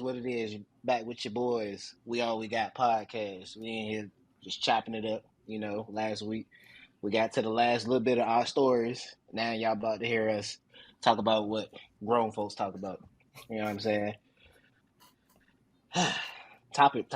what it is. Back with your boys. We All We Got podcast. We in here just chopping it up. Last week we got to the last little bit of our stories. Now y'all about to hear us talk about what grown folks talk about. You know what I'm saying? Topic.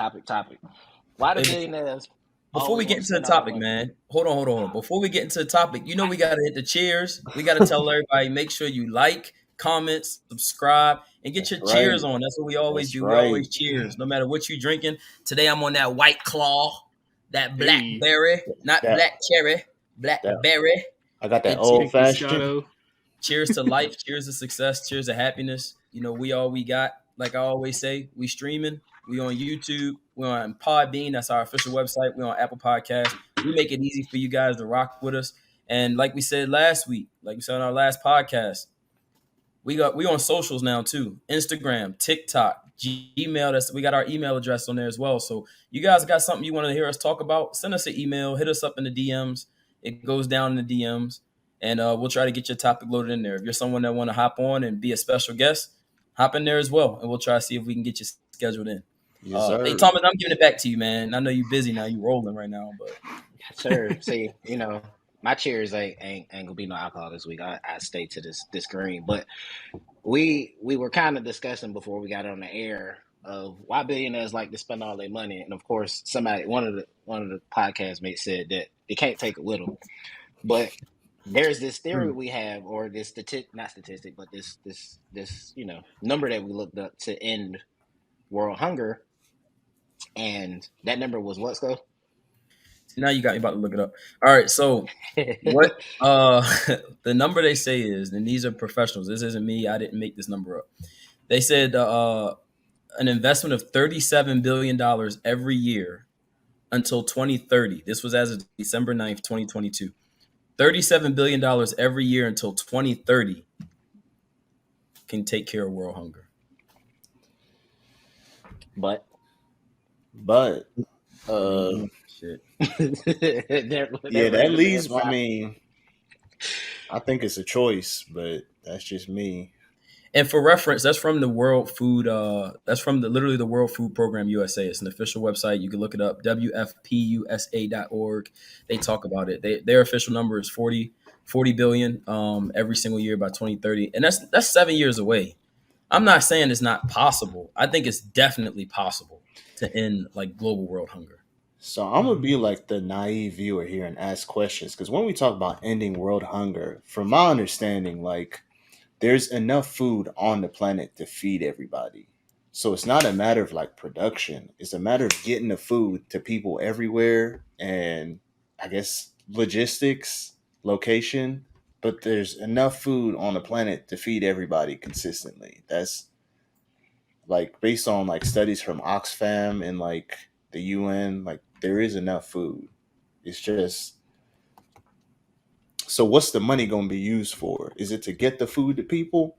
Why the Hey, billionaires Before we always get want to into the spend all the topic, money? man, hold on. Before we get into the topic, we got to hit the cheers. We got to tell everybody, make sure you like, comment, subscribe, and get That's your cheers right. on. That's what we always That's do. We right. always cheers, no matter what you drinking. Today I'm on that White Claw, that Hey. blackberry, not That- black cherry, blackberry. I got that And old fashioned. Moscato. cheers to life, cheers to success, cheers to happiness. We all we got. Like I always say, we streaming. We on YouTube. We on Podbean. That's our official website. We on Apple Podcasts. We make it easy for you guys to rock with us. And like we said last week, like we said on our last podcast, we on socials now too. Instagram, TikTok, Gmail. We got our email address on there as well. So you guys got something you want to hear us talk about? Send us an email. Hit us up in the DMs. It goes down in the DMs, and we'll try to get your topic loaded in there. If you're someone that want to hop on and be a special guest, hop in there as well, and we'll try to see if we can get you scheduled in. Yes, sir. Hey Thomas, I'm giving it back to you, man. I know you're busy now. You're rolling right now, but Sure. See, my cheers ain't gonna be no alcohol this week. I stay to this green. But we were kind of discussing before we got on the air of why billionaires like to spend all their money, and of course, one of the podcast mates said that they can't take it with them. But there's this theory we have, or this not statistic, but this number that we looked up to end world hunger, and that number was what, Scott? now you got me about to look it up. All right, so what the number they say is, and these are professionals. This isn't me. I didn't make this number up. They said an investment of $37 billion every year until 2030. This was as of December 9th, 2022. $37 billion every year until 2030 can take care of world hunger. But Shit. that leaves. I mean, I think it's a choice, but that's just me. And for reference, that's from the World Food. That's from literally the World Food Program USA. It's an official website. You can look it up. WFPUSA.org. They talk about it. Their official number is 40 billion every single year by 2030, and that's 7 years away. I'm not saying it's not possible. I think it's definitely possible to end like global world hunger. So I'm gonna be like the naive viewer here and ask questions, because when we talk about ending world hunger, from my understanding, like, there's enough food on the planet to feed everybody. So it's not a matter of like production. It's a matter of getting the food to people everywhere, and I guess logistics, location. But there's enough food on the planet to feed everybody consistently. That's like based on like studies from Oxfam and like the UN, like there is enough food. It's just, so what's the money going to be used for? Is it to get the food to people?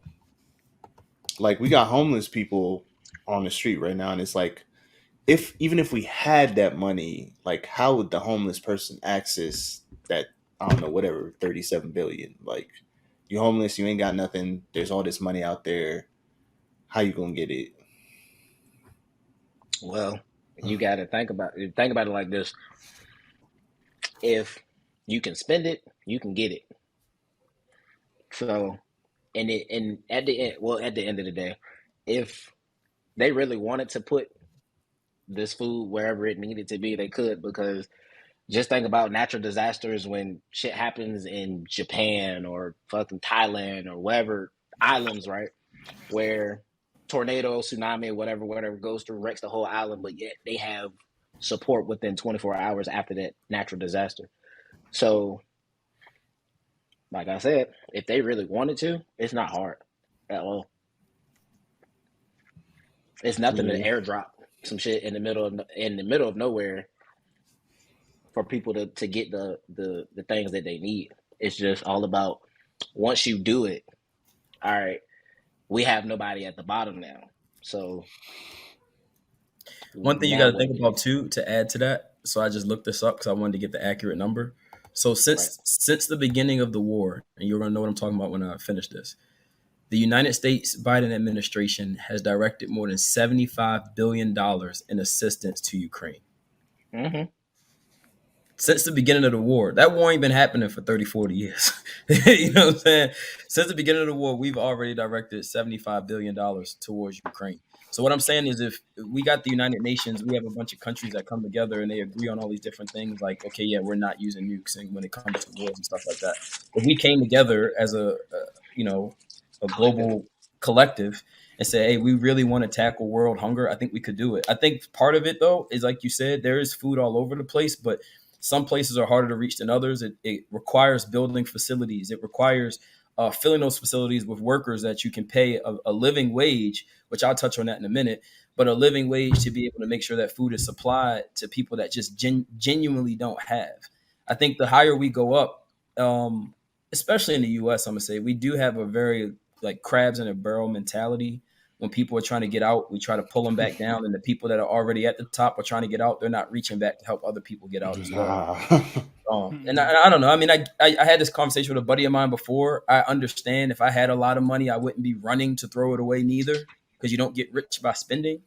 Like, we got homeless people on the street right now, and it's like, even if we had that money, like, how would the homeless person access that, I don't know, whatever, 37 billion? Like, you're homeless, you ain't got nothing, there's all this money out there. How you going to get it? Well, you got to think about it like this. If you can spend it, you can get it. So, at the end of the day, if they really wanted to put this food wherever it needed to be, they could, because just think about natural disasters when shit happens in Japan or fucking Thailand or wherever islands, right? Where tornado, tsunami, whatever goes through, wrecks the whole island, but yet they have support within 24 hours after that natural disaster. So, like I said, if they really wanted to, it's not hard at all. It's nothing to airdrop some shit in the middle of nowhere for people to get the things that they need. It's just all about, once you do it, all right, we have nobody at the bottom now. So one thing you got to think about too, to add to that. So I just looked this up because I wanted to get the accurate number. So since the beginning of the war, and you're gonna know what I'm talking about when I finish this, The United States Biden administration has directed more than $75 billion in assistance to Ukraine. Mm-hmm. Since the beginning of the war. That war ain't been happening for 30, 40 years. You know what I'm saying? Since the beginning of the war, we've already directed $75 billion towards Ukraine. So what I'm saying is if we got the United Nations, we have a bunch of countries that come together and they agree on all these different things like, okay, yeah, we're not using nukes and when it comes to wars and stuff like that. If we came together as a global collective and say, hey, we really want to tackle world hunger, I think we could do it. I think part of it, though, is like you said, there is food all over the place, but some places are harder to reach than others. It requires building facilities. It requires filling those facilities with workers that you can pay a living wage, which I'll touch on that in a minute, but a living wage to be able to make sure that food is supplied to people that just genuinely don't have. I think the higher we go up, especially in the U.S., I'm going to say, we do have a very like crabs in a barrel mentality. When people are trying to get out, we try to pull them back down. And the people that are already at the top are trying to get out. They're not reaching back to help other people get out as well. And I don't know. I mean, I had this conversation with a buddy of mine before. I understand if I had a lot of money, I wouldn't be running to throw it away neither, because you don't get rich by spending.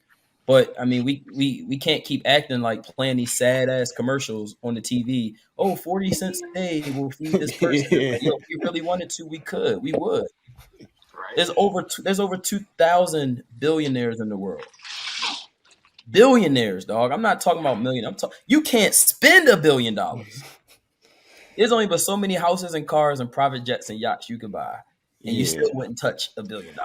But I mean, we can't keep acting like playing these sad ass commercials on the TV. Oh, 40 cents a day will feed this person. Like, yo, if we really wanted to, we would. There's over 2,000 billionaires in the world. Billionaires, dog. I'm not talking about million. You can't spend $1 billion. There's only but so many houses and cars and private jets and yachts you could buy, and you still wouldn't touch $1 billion.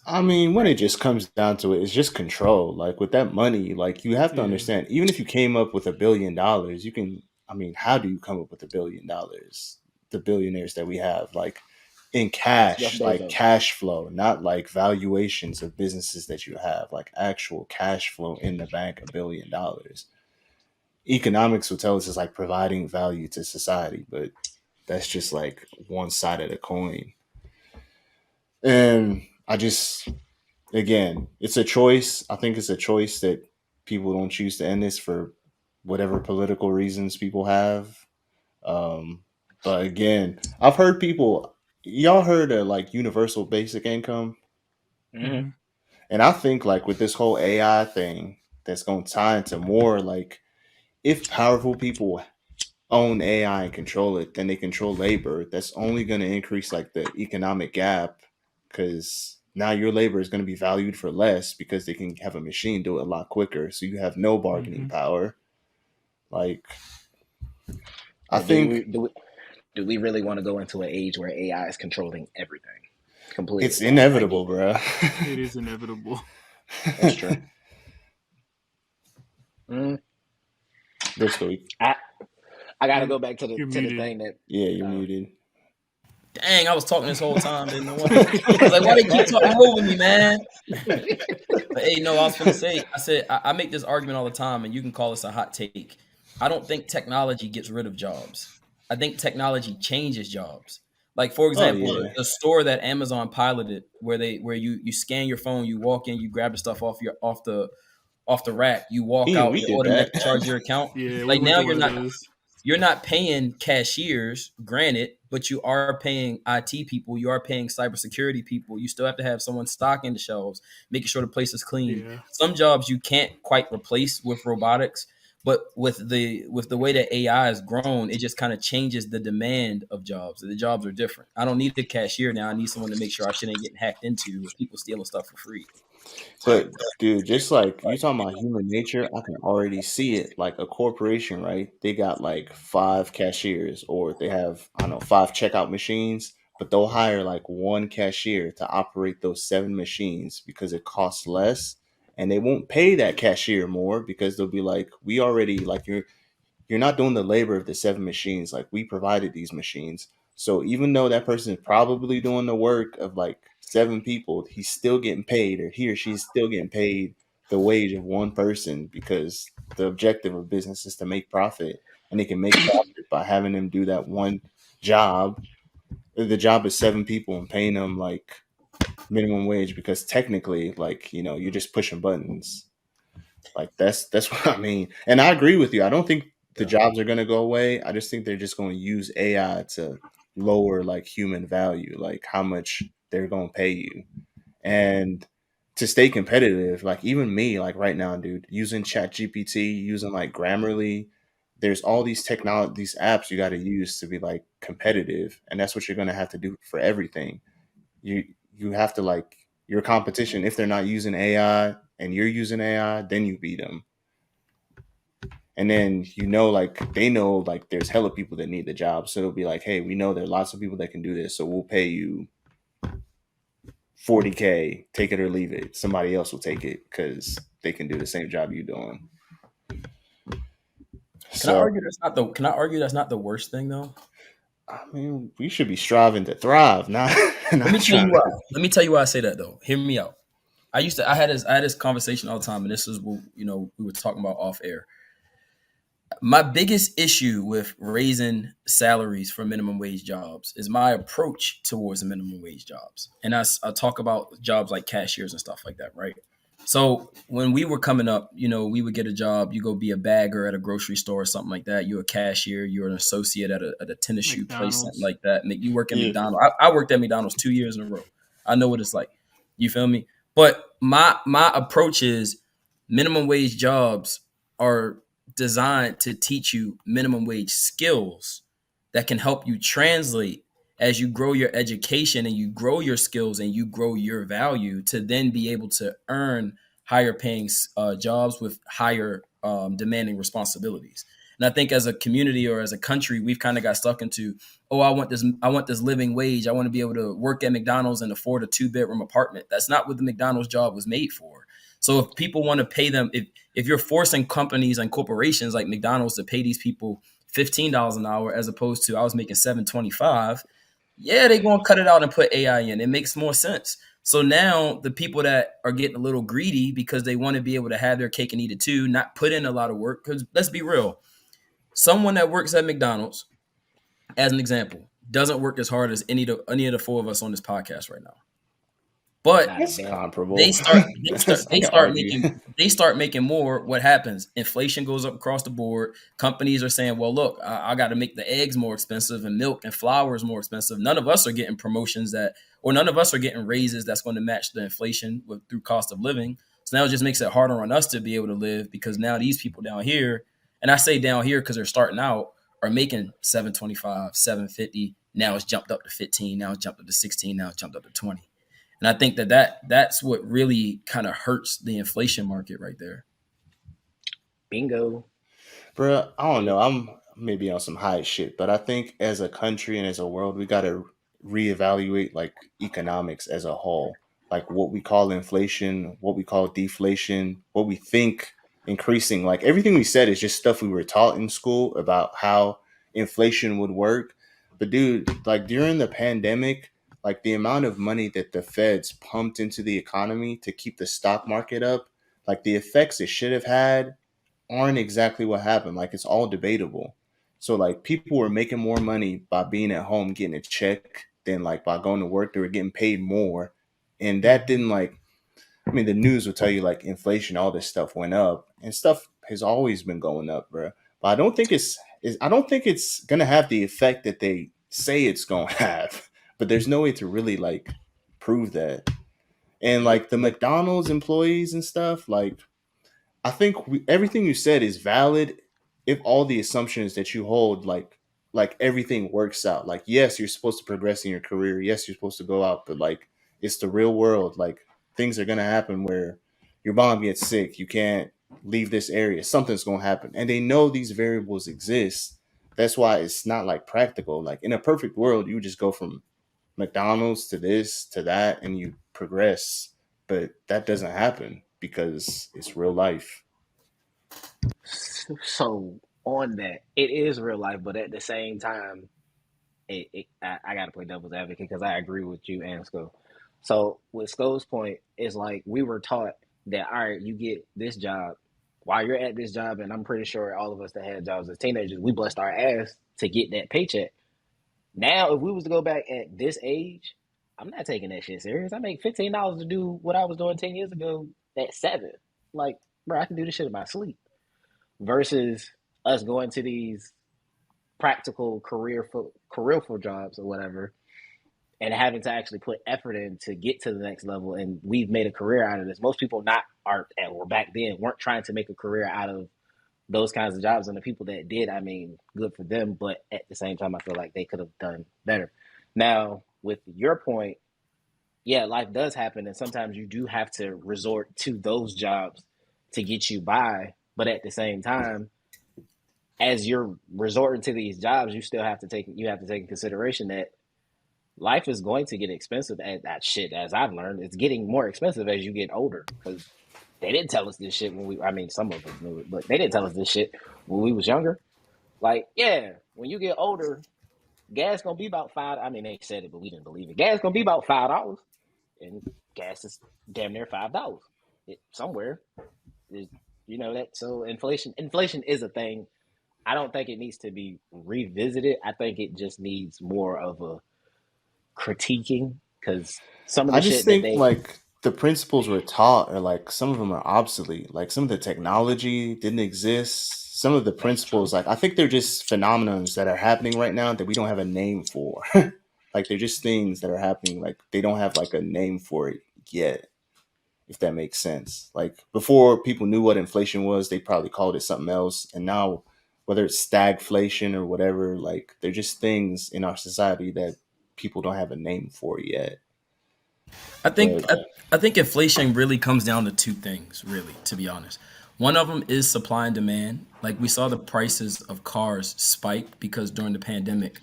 I mean, when it just comes down to it, it's just control. Like with that money, like you have to understand, even if you came up with $1 billion, you can. I mean, how do you come up with $1 billion? The billionaires that we have, like in cash, like cash flow, not like valuations of businesses that you have, like actual cash flow in the bank, $1 billion. Economics will tell us it's like providing value to society, but that's just like one side of the coin. And again, it's a choice. I think it's a choice that people don't choose to end this for whatever political reasons people have. But again, I've heard y'all heard of like universal basic income? Mm-hmm. And I think like with this whole AI thing, that's going to tie into more like if powerful people own AI and control it, then they control labor. That's only going to increase like the economic gap, because now your labor is going to be valued for less because they can have a machine do it a lot quicker. So you have no bargaining power. Like, I think do we really want to go into an age where AI is controlling everything completely? It's inevitable, bro. It is inevitable. That's true. Let's go. I got to go back to the thing that. Yeah, you're muted. Dang, I was talking this whole time. Didn't know what. I was like, why they keep talking over me, man? But hey, no, I was going to say, I said, I make this argument all the time, and you can call this a hot take. I don't think technology gets rid of jobs. I think technology changes jobs. Like, for example, the store that Amazon piloted, where you scan your phone, you walk in, you grab the stuff off the rack, you walk out, they automatically charge your account. Like now you're not paying cashiers, granted, but you are paying IT people, you are paying cybersecurity people. You still have to have someone stocking the shelves, making sure the place is clean. Yeah. Some jobs you can't quite replace with robotics, but with the way that AI has grown, it just kind of changes the demand of jobs. The jobs are different. I don't need a cashier now. I need someone to make sure our shit ain't getting hacked into with people stealing stuff for free. But dude, just like you talking about human nature, I can already see it. Like a corporation, right? They got like 5 cashiers, or they have, I don't know, 5 checkout machines, but they'll hire like 1 cashier to operate those 7 machines because it costs less, and they won't pay that cashier more because they'll be like, we already, like, you're not doing the labor of the 7 machines. Like, we provided these machines. So even though that person is probably doing the work of like 7 people, he's still getting paid, or he or she's still getting paid the wage of 1 person, because the objective of business is to make profit, and they can make profit by having them do that one job. The job is 7 people and paying them like minimum wage, because technically, like, you know, you're just pushing buttons. Like that's what I mean. And I agree with you. I don't think the jobs are going to go away. I just think they're just going to use AI to lower like human value, like how much they're gonna pay you. And to stay competitive, like even me, like right now, dude, using Chat GPT, using like Grammarly, there's all these technology, these apps you got to use to be like competitive, and that's what you're gonna have to do for everything. You have to like your competition. If they're not using AI and you're using AI, then you beat them. And then like they know like there's hella people that need the job, so it'll be like, hey, we know there are lots of people that can do this, so we'll pay you 40K, take it or leave it. Somebody else will take it because they can do the same job you're doing. Can I So, argue that's not the Can I argue that's not the worst thing though? I mean, we should be striving to thrive, not Let me not tell trying you why. to. Let me tell you why I say that though. Hear me out. I had this conversation all the time, and this is what we were talking about off air. My biggest issue with raising salaries for minimum wage jobs is my approach towards minimum wage jobs. And I talk about jobs like cashiers and stuff like that, right? So when we were coming up, we would get a job. You go be a bagger at a grocery store or something like that. You're a cashier. You're an associate at a tennis shoe place, something McDonald's. like that. You work at Yeah, McDonald's. I worked at McDonald's 2 years in a row. I know what it's like. You feel me? But my approach is minimum wage jobs are designed to teach you minimum wage skills that can help you translate as you grow your education and you grow your skills and you grow your value to then be able to earn higher paying jobs with higher demanding responsibilities. And I think as a community or as a country, we've kind of got stuck into, oh, I want this living wage. I want to be able to work at McDonald's and afford a 2-bedroom apartment. That's not what the McDonald's job was made for. So if people want to pay them, if you're forcing companies and corporations like McDonald's to pay these people $15 an hour as opposed to I was making $7.25, yeah, they're gonna cut it out and put AI in. It makes more sense. So now the people that are getting a little greedy because they want to be able to have their cake and eat it too, not put in a lot of work. Because let's be real, someone that works at McDonald's, as an example, doesn't work as hard as any of the four of us on this podcast right now. But Not a that's bit. they comparable. start I can argue. they start making more. What happens? Inflation goes up across the board. Companies are saying, well, look, I got to make the eggs more expensive and milk and flour is more expensive. None of us are getting promotions or none of us are getting raises that's going to match the inflation through cost of living. So now it just makes it harder on us to be able to live because now these people down here, and I say down here because they're starting out, are making 725, 750. Now it's jumped up to 15. Now it's jumped up to 16. Now it's jumped up to 20. And I think that's what really kind of hurts the inflation market right there. Bingo. Bro, I don't Yeah. know. I'm maybe on some high shit, but I think as a country and as a world, we got to reevaluate like economics as a whole, like what we call inflation, what we call deflation, what we think increasing. Like everything we said is just stuff we were taught in school about how inflation would work. But dude, like during the pandemic, like the amount of money that the feds pumped into the economy to keep the stock market up, like the effects it should have had aren't exactly what happened. Like it's all debatable. So like people were making more money by being at home getting a check than like by going to work. They were getting paid more. And that didn't like I mean the news will tell you like inflation, all this stuff went up and stuff has always been going up, bro. But I don't think it's gonna have the effect that they say it's gonna have. But there's no way to really like prove that. And like the McDonald's employees and stuff, like I think everything you said is valid if all the assumptions that you hold like everything works out. Like yes, you're supposed to progress in your career. Yes, you're supposed to go out, but like it's the real world. Like things are going to happen where your mom gets sick, you can't leave this area. Something's going to happen. And they know these variables exist. That's why it's not like practical. Like in a perfect world, you just go from McDonald's to this to that and you progress, but that doesn't happen because it's real life. So on that, it is real life, but at the same time, I got to play devil's advocate because I agree with you and Sko. So with Sko's point, it's like we were taught that all right, you get this job while you're at this job, and I'm pretty sure all of us that had jobs as teenagers, we bust our ass to get that paycheck. Now, if we was to go back at this age, I'm not taking that shit serious. I make $15 to do what I was doing 10 years ago at 7. Like, bro, I can do this shit in my sleep. Versus us going to these practical career for jobs or whatever, and having to actually put effort in to get to the next level. And we've made a career out of this. Most people not are or back then weren't trying to make a career out of those kinds of jobs. And the people that did, I mean, good for them. But at the same time, I feel like they could have done better. Now, with your point, yeah, life does happen. And sometimes you do have to resort to those jobs to get you by. But at the same time, as you're resorting to these jobs, you still have to take in consideration that life is going to get expensive. At that shit, as I've learned, it's getting more expensive as you get older. Because they didn't tell us this shit when we. I mean, some of us knew it, but they didn't tell us this shit when we was younger. Like, yeah, when you get older, gas gonna be about $5. I mean, they said it, but we didn't believe it. Gas gonna be about $5, and gas is damn near $5 somewhere. You know that. So inflation is a thing. I don't think it needs to be revisited. I think it just needs more of a critiquing, because some of I the just shit that think they like the principles we're taught are like some of them are obsolete. Like some of the technology didn't exist. Some of the that's true. principles, like I think they're just phenomenons that are happening right now that we don't have a name for. Like they're just things that are happening. Like they don't have like a name for it yet, if that makes sense. Like before people knew what inflation was, they probably called it something else. And now whether it's stagflation or whatever, like they're just things in our society that people don't have a name for yet. I think But I think inflation really comes down to two things, really, to be honest. One of them is supply and demand. Like we saw the prices of cars spike because during the pandemic,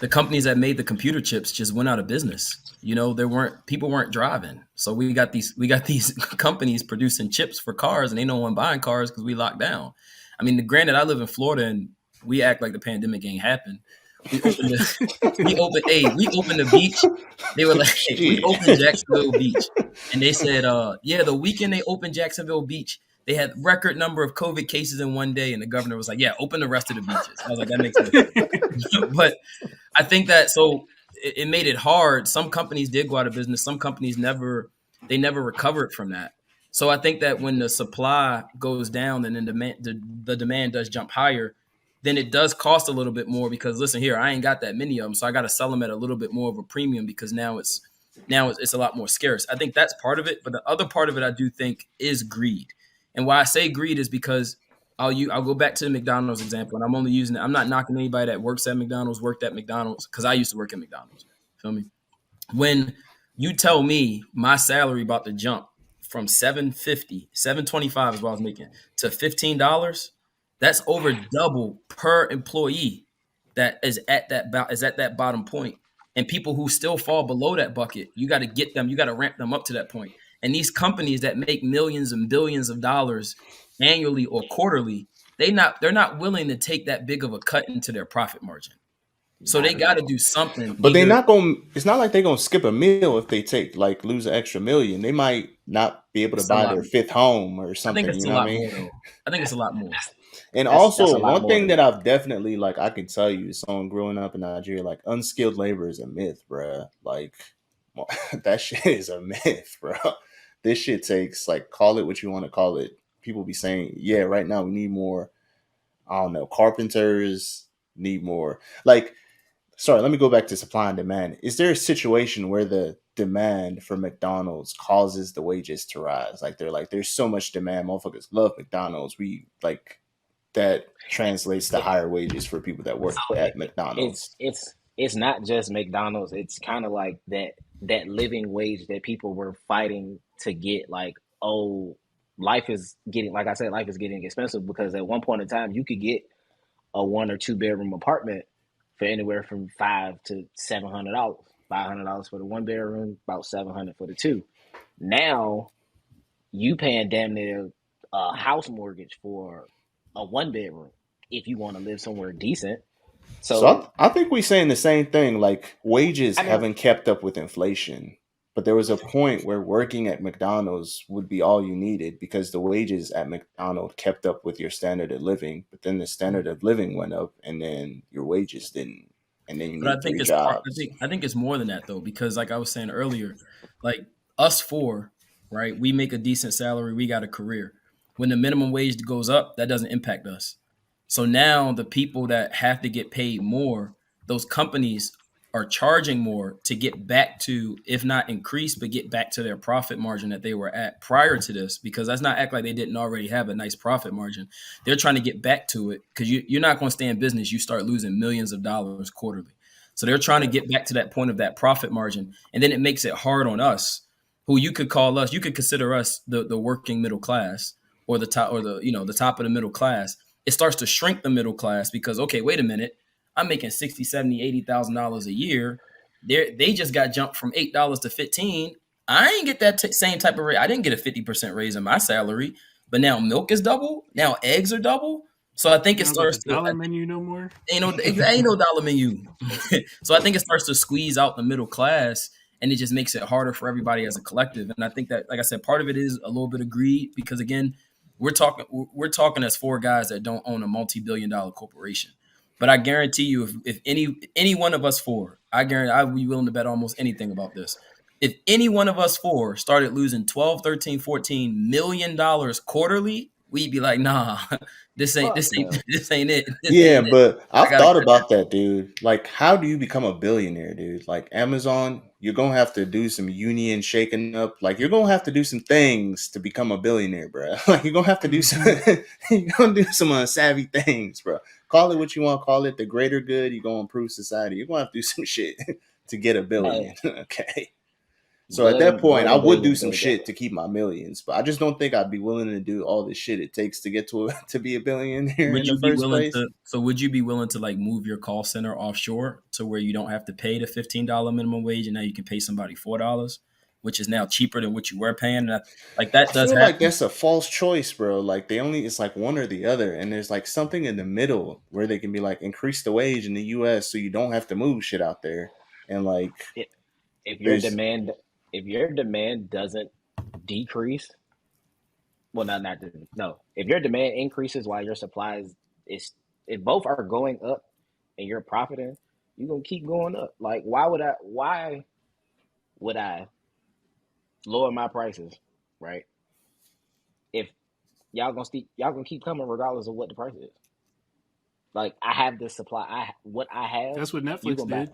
the companies that made the computer chips just went out of business. You know, there weren't people weren't driving. So we got these companies producing chips for cars and ain't no one buying cars because we locked down. I mean, granted, I live in Florida and we act like the pandemic ain't happened. We opened we opened the beach. They were like, we shit. opened Jacksonville Beach. And they said, yeah, the weekend they opened Jacksonville Beach, they had record number of COVID cases in one day. And the governor was like, yeah, open the rest of the beaches. I was like, that makes no sense. But I think that it made it hard. Some companies did go out of business. Some companies never recovered from that. So I think that when the supply goes down and then the demand does jump higher, then it does cost a little bit more because listen here, I ain't got that many of them, so I got to sell them at a little bit more of a premium because now it's a lot more scarce. I think that's part of it, but the other part of it I do think is greed. And why I say greed is because I'll go back to the McDonald's example, and I'm only using it. I'm not knocking anybody that works at McDonald's, worked at McDonald's, because I used to work at McDonald's. Feel me? When you tell me my salary about to jump from 750, 725 is what I was making to $15, that's over double per employee that is at that bottom point. And people who still fall below that bucket, you got to ramp them up to that point. And these companies that make millions and billions of dollars annually or quarterly, they're not willing to take that big of a cut into their profit margin. So they Not at got to all. do something. But they're Either not going. It's not like they're going to skip a meal if they take like lose an extra million. They might not be able to it's a buy lot. their fifth home or I think something. it's You a know what I lot mean? more though. I think it's a lot more. And That's also, a lot one more thing than that I've definitely like I can tell you, someone growing up in Nigeria, like unskilled labor is a myth, bruh. Like that shit is a myth, bro. This shit takes like call it what you want to call it. People be saying, yeah, right now we need more. I don't know, carpenters need more. Like sorry, let me go back to supply and demand. Is there a situation where the demand for McDonald's causes the wages to rise? Like they're like, there's so much demand, motherfuckers love McDonald's. We like that translates to it, higher wages for people that so work at it's McDonald's. it's not just McDonald's. It's kind of like that living wage that people were fighting to get. Like, oh, life is getting, like I said, life is getting expensive, because at one point in time you could get a 1 or 2 bedroom apartment for anywhere from $500 to $700. $500 for the 1 bedroom, about 700 for the two. Now you paying damn near a house mortgage for a 1 bedroom if you want to live somewhere decent. So So I think we saying the same thing. Like wages I mean, haven't kept up with inflation, but there was a point where working at McDonald's would be all you needed because the wages at McDonald's kept up with your standard of living. But then the standard of living went up, and then your wages didn't, and then you But need I think three it's part. jobs. I think it's more than that though, because like I was saying earlier, like us four, right? We make a decent salary. We got a career. When the minimum wage goes up, that doesn't impact us. So now the people that have to get paid more, those companies are charging more to get back to, if not increase, but get back to their profit margin that they were at prior to this, because let's not act like they didn't already have a nice profit margin. They're trying to get back to it because you're not going to stay in business. You start losing millions of dollars quarterly. So they're trying to get back to that point of that profit margin. And then it makes it hard on us, who you could call us, you could consider us the working middle class, or the top, or the top of the middle class. It starts to shrink the middle class because, okay, wait a minute, I'm making $60,000, $70,000, $80,000 a year. They just got jumped from $8 to $15. I ain't get that same type of rate. I didn't get a 50% raise in my salary, but now milk is double. Now eggs are double. So I think it starts to dollar menu no more. Ain't no dollar menu. So I think it starts to squeeze out the middle class, and it just makes it harder for everybody as a collective. And I think that, like I said, part of it is a little bit of greed because, again, we're talking as four guys that don't own a multi-billion-dollar corporation. But I guarantee you, if any one of us four, I guarantee I would be willing to bet almost anything about this. If any one of us four started losing 12, 13, 14 million dollars quarterly, we'd be like, nah, this ain't it. This Yeah, ain't but it. I've thought about that, dude. Like, how do you become a billionaire, dude? Like Amazon, you're gonna have to do some union shaking up. Like, you're gonna have to do some things to become a billionaire, bro. Like, you're gonna have to do some, you're gonna do some unsavvy things, bro. Call it what you want to call it, the greater good. You're gonna improve society. You're gonna have to do some shit to get a billion. Okay. So at that point, I would do some shit to keep my millions, but I just don't think I'd be willing to do all the shit it takes to get to be a billionaire in the first place. So would you be willing to like move your call center offshore to where you don't have to pay the $15 minimum wage, and now you can pay somebody $4, which is now cheaper than what you were paying? And like that does happen. Like that's a false choice, bro. Like it's like one or the other, and there's like something in the middle where they can be like increase the wage in the U.S. so you don't have to move shit out there, and like if your demand doesn't decrease, if your demand increases while your supply is if both are going up and you're profiting, you're gonna keep going up. Like why would I lower my prices, right? If y'all gonna keep coming regardless of what the price is. Like I have this supply, what I have. That's what Netflix did.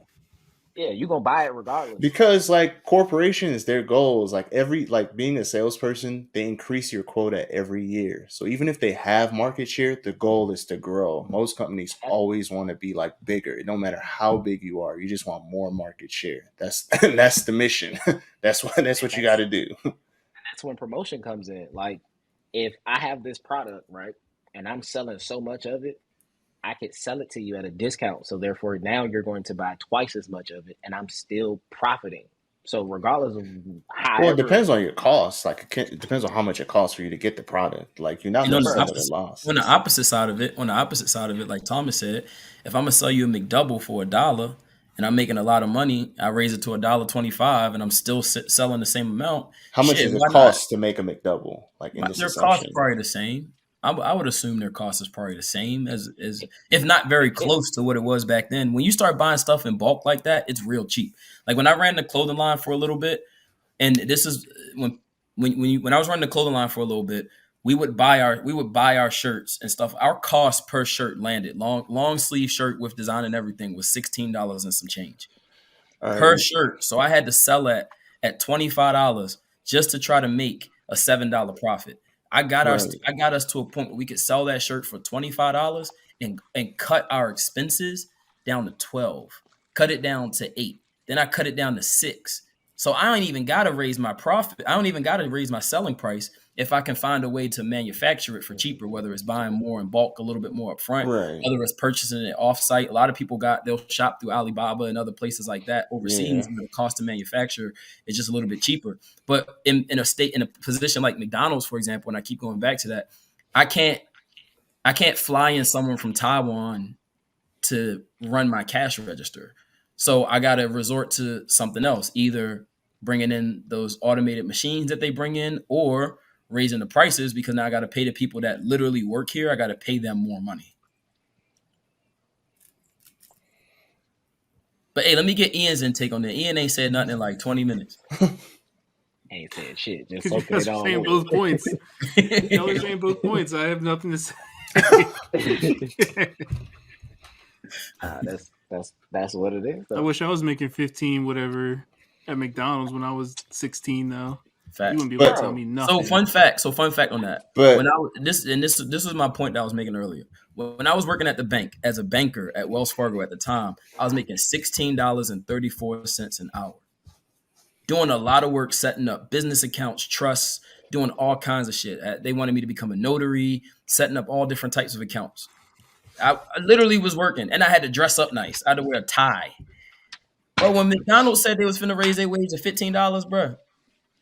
Yeah, you're gonna buy it regardless. Because like corporations, their goals, like being a salesperson, they increase your quota every year. So even if they have market share, the goal is to grow. Most companies always want to be like bigger. No matter how big you are, you just want more market share. That's the mission. That's what you got to do. That's when promotion comes in. Like if I have this product, right, and I'm selling so much of it, I could sell it to you at a discount. So therefore now you're going to buy twice as much of it and I'm still profiting. So regardless of how. Well, it depends on your cost. Like it depends on how much it costs for you to get the product. Like you're not going to sell it at a loss. On the opposite side of it, like Thomas said, if I'm going to sell you a McDouble for $1 and I'm making a lot of money, I raise it to $1.25 and I'm still selling the same amount. How much does it cost to make a McDouble? Like in this their cost is probably the same. I would assume their cost is probably the same as if not very close to what it was back then. When you start buying stuff in bulk like that, it's real cheap. Like when I ran the clothing line for a little bit, and this is when I was running the clothing line for a little bit, we would buy our shirts and stuff. Our cost per shirt landed long sleeve shirt with design and everything was $16 and some change per shirt. So I had to sell that at $25 just to try to make a $7 profit. I got us to a point where we could sell that shirt for $25 and cut our expenses down to 12, cut it down to 8. Then I cut it down to 6. So I don't even got to raise my profit. I don't even got to raise my selling price if I can find a way to manufacture it for cheaper, whether it's buying more in bulk, a little bit more upfront, whether it's purchasing it offsite. A lot of people they'll shop through Alibaba and other places like that overseas, and the cost to manufacture is just a little bit cheaper. But in a position like McDonald's, for example, and I keep going back to that, I can't fly in someone from Taiwan to run my cash register. So I got to resort to something else, either bringing in those automated machines that they bring in or raising the prices, because now I got to pay the people that literally work here. I got to pay them more money. But hey, let me get Ian's intake on that. Ian ain't said nothing in like 20 minutes. Ain't said shit. Just focus it on. Saying both points. Y'all are saying both points. I have nothing to say. That's That's what it is. I Though. wish I was making 15 whatever at McDonald's when I was 16. Though you Facts. wouldn't be able to tell Bro, me So nothing. fun fact. So fun fact on that. When But I this was my point that I was making earlier. When I was working at the bank as a banker at Wells Fargo at the time, I was making $16.34 an hour, doing a lot of work setting up business accounts, trusts, doing all kinds of shit. They wanted me to become a notary, setting up all different types of accounts. I literally was working, and I had to dress up nice. I had to wear a tie. But when McDonald's said they was finna raise their wage to $15, bro,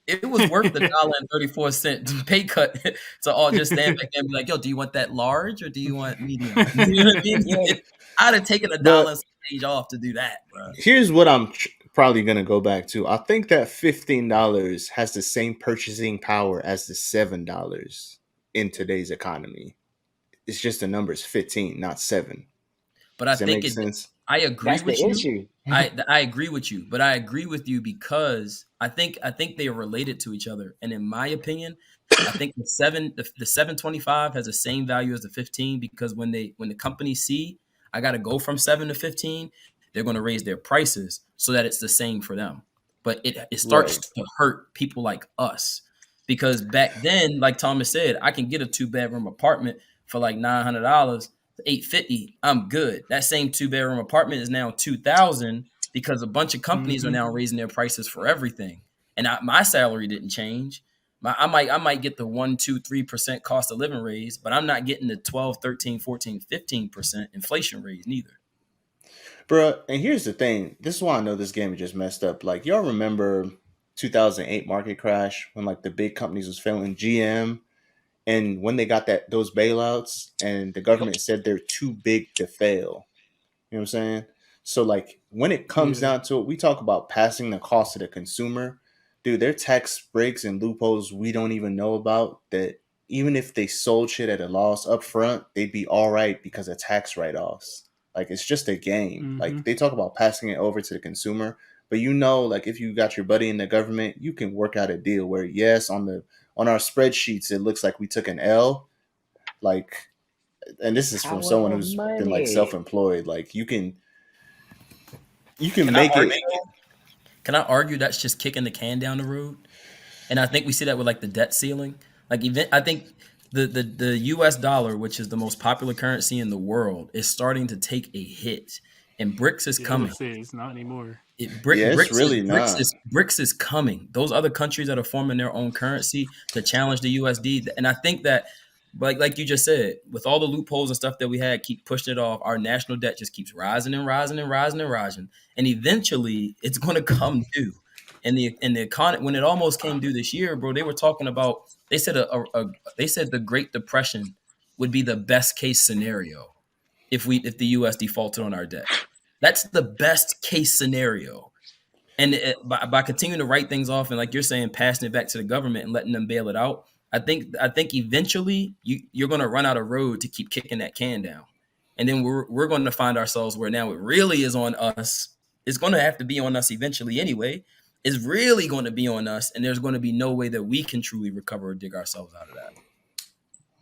it was worth the $1.34 pay cut to all just stand back there and be like, "Yo, do you want that large or do you want medium?" You know what I mean? Yeah. I'd have taken $1 but and some change off to do that, bro. here's what I'm probably gonna go back to. I think that $15 has the same purchasing power as the $7 in today's economy. It's just the number's 15, not 7. But I Does that think make sense? I agree That's with the you. issue. I agree with you, but I agree with you because I think they are related to each other. And in my opinion, I think the 725 has the same value as the 15 because when the companies see I got to go from 7 to 15, they're going to raise their prices so that it's the same for them. But it starts Right. to hurt people like us because back then, like Thomas said, I can get a 2-bedroom apartment for like $900. $850, I'm good. That same 2-bedroom apartment is now $2,000 because a bunch of companies are now raising their prices for everything. And my salary didn't change. I might get the 1, 2, 3% cost of living raise, but I'm not getting the 12, 13, 14, 15% inflation raise neither. Bruh, and here's the thing. This is why I know this game is just messed up. Like, y'all remember 2008 market crash when like the big companies was failing, GM, and when they got those bailouts and the government said they're too big to fail. You know what I'm saying? So like when it comes Yeah. down to it, we talk about passing the cost to the consumer. Dude, there are tax breaks and loopholes we don't even know about that even if they sold shit at a loss up front, they'd be all right because of tax write-offs. Like it's just a game. Like they talk about passing it over to the consumer, but like if you got your buddy in the government, you can work out a deal where yes, on our spreadsheets it looks like we took an L. Like, and this is from Power someone of who's been like money. self-employed. Like you can Can make I it. Can I argue that's just kicking the can down the road? And I think we see that with like the debt ceiling. Like I think the US dollar, which is the most popular currency in the world, is starting to take a hit. And BRICS is Yeah, I coming. would say it's not anymore. It's really not. BRICS is coming. Those other countries that are forming their own currency to challenge the USD. And I think that, like you just said, with all the loopholes and stuff that we had, keep pushing it off. Our national debt just keeps rising and rising and rising and rising. And eventually it's going to come due. And the economy, when it almost came due this year, bro, they were talking about, they said they said the Great Depression would be the best case scenario if the US defaulted on our debt. That's the best case scenario. And by continuing to write things off and like you're saying, passing it back to the government and letting them bail it out, I think eventually you're going to run out of road to keep kicking that can down. And then we're going to find ourselves where now it really is on us. It's going to have to be on us eventually anyway. It's really going to be on us, and there's going to be no way that we can truly recover or dig ourselves out of that.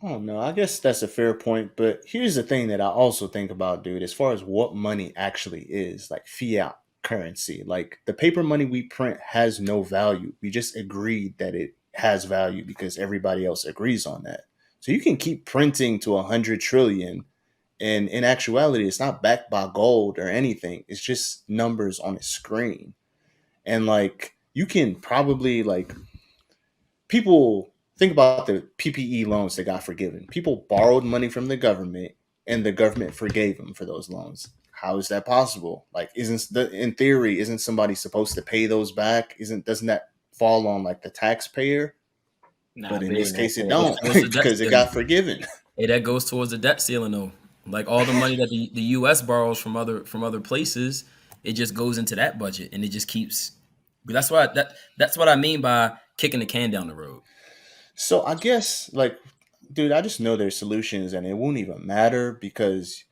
I don't know. I guess that's a fair point. But here's the thing that I also think about, dude, as far as what money actually is, like fiat currency. Like the paper money we print has no value. We just agreed that it has value because everybody else agrees on that. So you can keep printing to 100 trillion. And in actuality, it's not backed by gold or anything. It's just numbers on a screen. And like you can probably like people think about the PPE loans that got forgiven. People borrowed money from the government and the government forgave them for those loans. How is that possible? Like in theory, isn't somebody supposed to pay those back? Doesn't that fall on like the taxpayer? Nah, but in this case it Billionaires don't said- because it got forgiven. Hey, that goes towards the debt ceiling though. Like all the money that the US borrows from other places, it just goes into that budget and it just keeps. That's what I mean by kicking the can down the road. So I guess like, dude, I just know there's solutions and it won't even matter because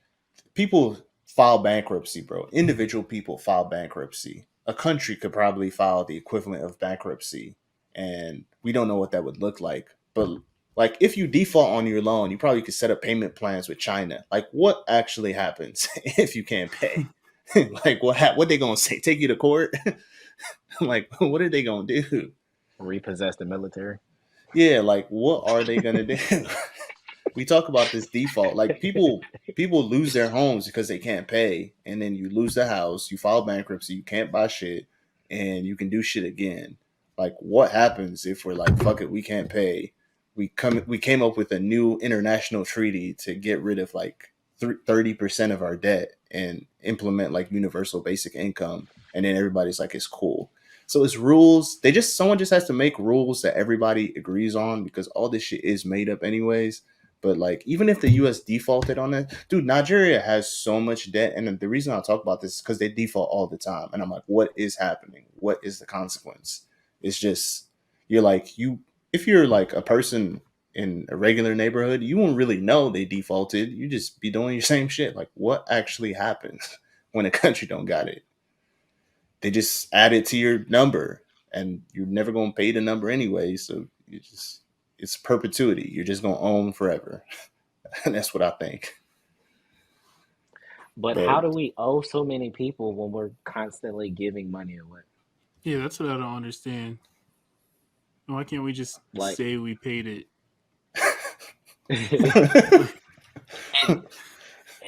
people file bankruptcy, bro. Individual people file bankruptcy. A country could probably file the equivalent of bankruptcy, and we don't know what that would look like. But like, if you default on your loan, you probably could set up payment plans with China. Like, what actually happens if you can't pay? Like what they gonna say? Take you to court? Like what are they gonna do? Repossess the military. Yeah, like what are they gonna do? We talk about this default. Like people lose their homes because they can't pay, and then you lose the house, you file bankruptcy, you can't buy shit, and you can do shit again. Like what happens if we're like, fuck it, we can't pay? We came up with a new international treaty to get rid of like 30% of our debt and implement like universal basic income, and then everybody's like, it's cool. So it's rules. Someone just has to make rules that everybody agrees on because all this shit is made up anyways. But like, even if the U.S. defaulted on it, dude, Nigeria has so much debt, and the reason I talk about this is because they default all the time, and I'm like, what is happening? What is the consequence? It's just you're like if you're like a person in a regular neighborhood, you won't really know they defaulted. You just be doing your same shit. Like, what actually happens when a country don't got it? They just add it to your number, and you're never gonna pay the number anyway. So it's perpetuity. You're just gonna own forever. And that's what I think. But how But do we owe so many people when we're constantly giving money away? Yeah, that's what I don't understand. Why can't we just Like, say we paid it?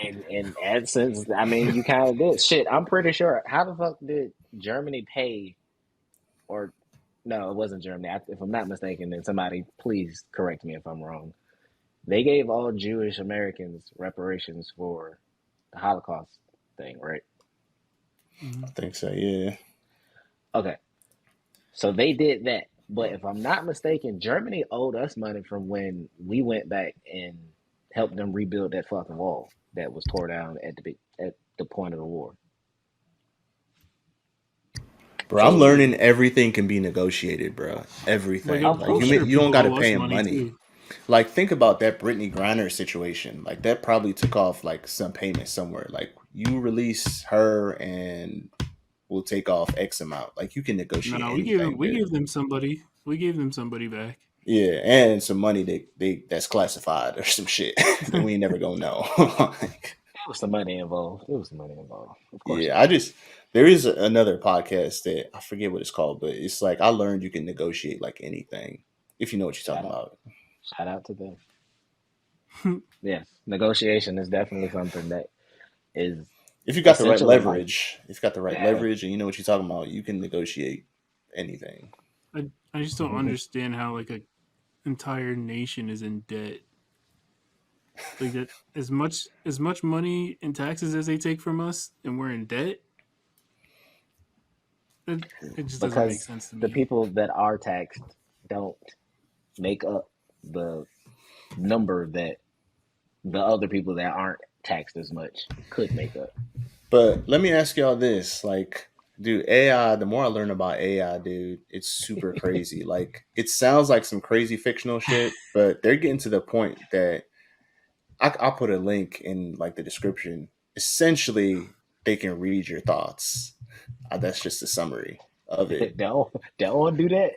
in essence, I mean, you kind of did. Shit, I'm pretty sure. How the fuck did Germany pay? Or no, it wasn't Germany. If I'm not mistaken, then somebody please correct me if I'm wrong. They gave all Jewish Americans reparations for the Holocaust thing, right? I think so, yeah. Okay, so they did that. But if I'm not mistaken, Germany owed us money from when we went back and helped them rebuild that fucking wall that was tore down at the point of the war. Bro, I'm So, learning everything can be negotiated, bro. Everything. Of Like I'm course, sure you don't people got to owe us pay him money money. too. Like think about that Brittany Griner situation. Like that probably took off like some payment somewhere. Like you release her and we'll take off X amount. Like you can negotiate No, anything, we dude. gave them somebody. We gave them somebody back. Yeah, and some money that's classified or some shit that we ain't never gonna know. Like, there was some money involved. Of course it yeah, was. there is another podcast that I forget what it's called, but it's like I learned you can negotiate like anything if you know what you're Shout talking out, about. shout out to them. Yes, negotiation is definitely something that is If you got the right essential in life. leverage, if you got the right Yeah. leverage and you know what you're talking about, you can negotiate anything. I just don't understand how like a entire nation is in debt. Like that as much money in taxes as they take from us, and we're in debt. It just doesn't make Because sense to the me. people that are taxed don't make up the number that the other people that aren't taxed as much could make up. But let me ask y'all this, like, dude, AI, the more I learn about AI, dude, it's super crazy. Like, it sounds like some crazy fictional shit, but they're getting to the point that I'll put a link in like the description. Essentially, they can read your thoughts. That's just a summary of it. Don't want to do that.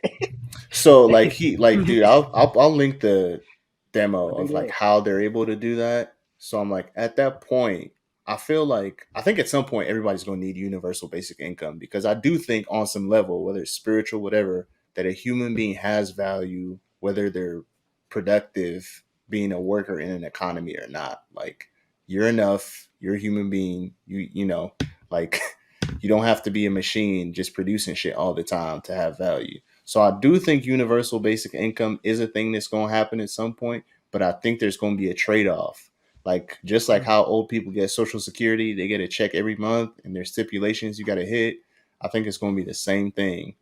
So like dude, I'll link the demo Don't do of like that. how they're able to do that. So I'm like at that point, I think at some point everybody's gonna need universal basic income because I do think on some level, whether it's spiritual, whatever, that a human being has value, whether they're productive, being a worker in an economy or not. Like you're enough, you're a human being, you know, like you don't have to be a machine just producing shit all the time to have value. So I do think universal basic income is a thing that's going to happen at some point, but I think there's going to be a trade-off. Like just like how old people get social security, they get a check every month and there's stipulations you got to hit. I think it's going to be the same thing.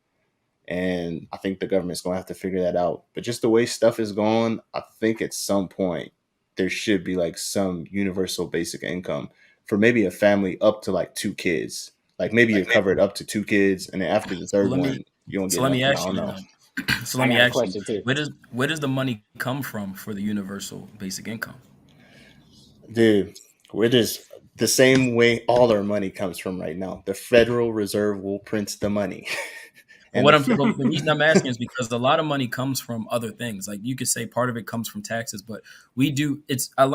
And I think the government's going to have to figure that out. But just the way stuff is going, I think at some point there should be like some universal basic income for maybe a family up to like 2 kids. Like maybe you're covered up to 2 kids, and then after the Well, third one, you don't so get let me nothing. I ask don't you know. then. So I let me got a ask you, question too. where does the money come from for the universal basic income? Dude, we're just the same way all our money comes from right now. The Federal Reserve will print the money. But And the reason I'm asking is because a lot of money comes from other things. Like you could say part of it comes from taxes, but we do.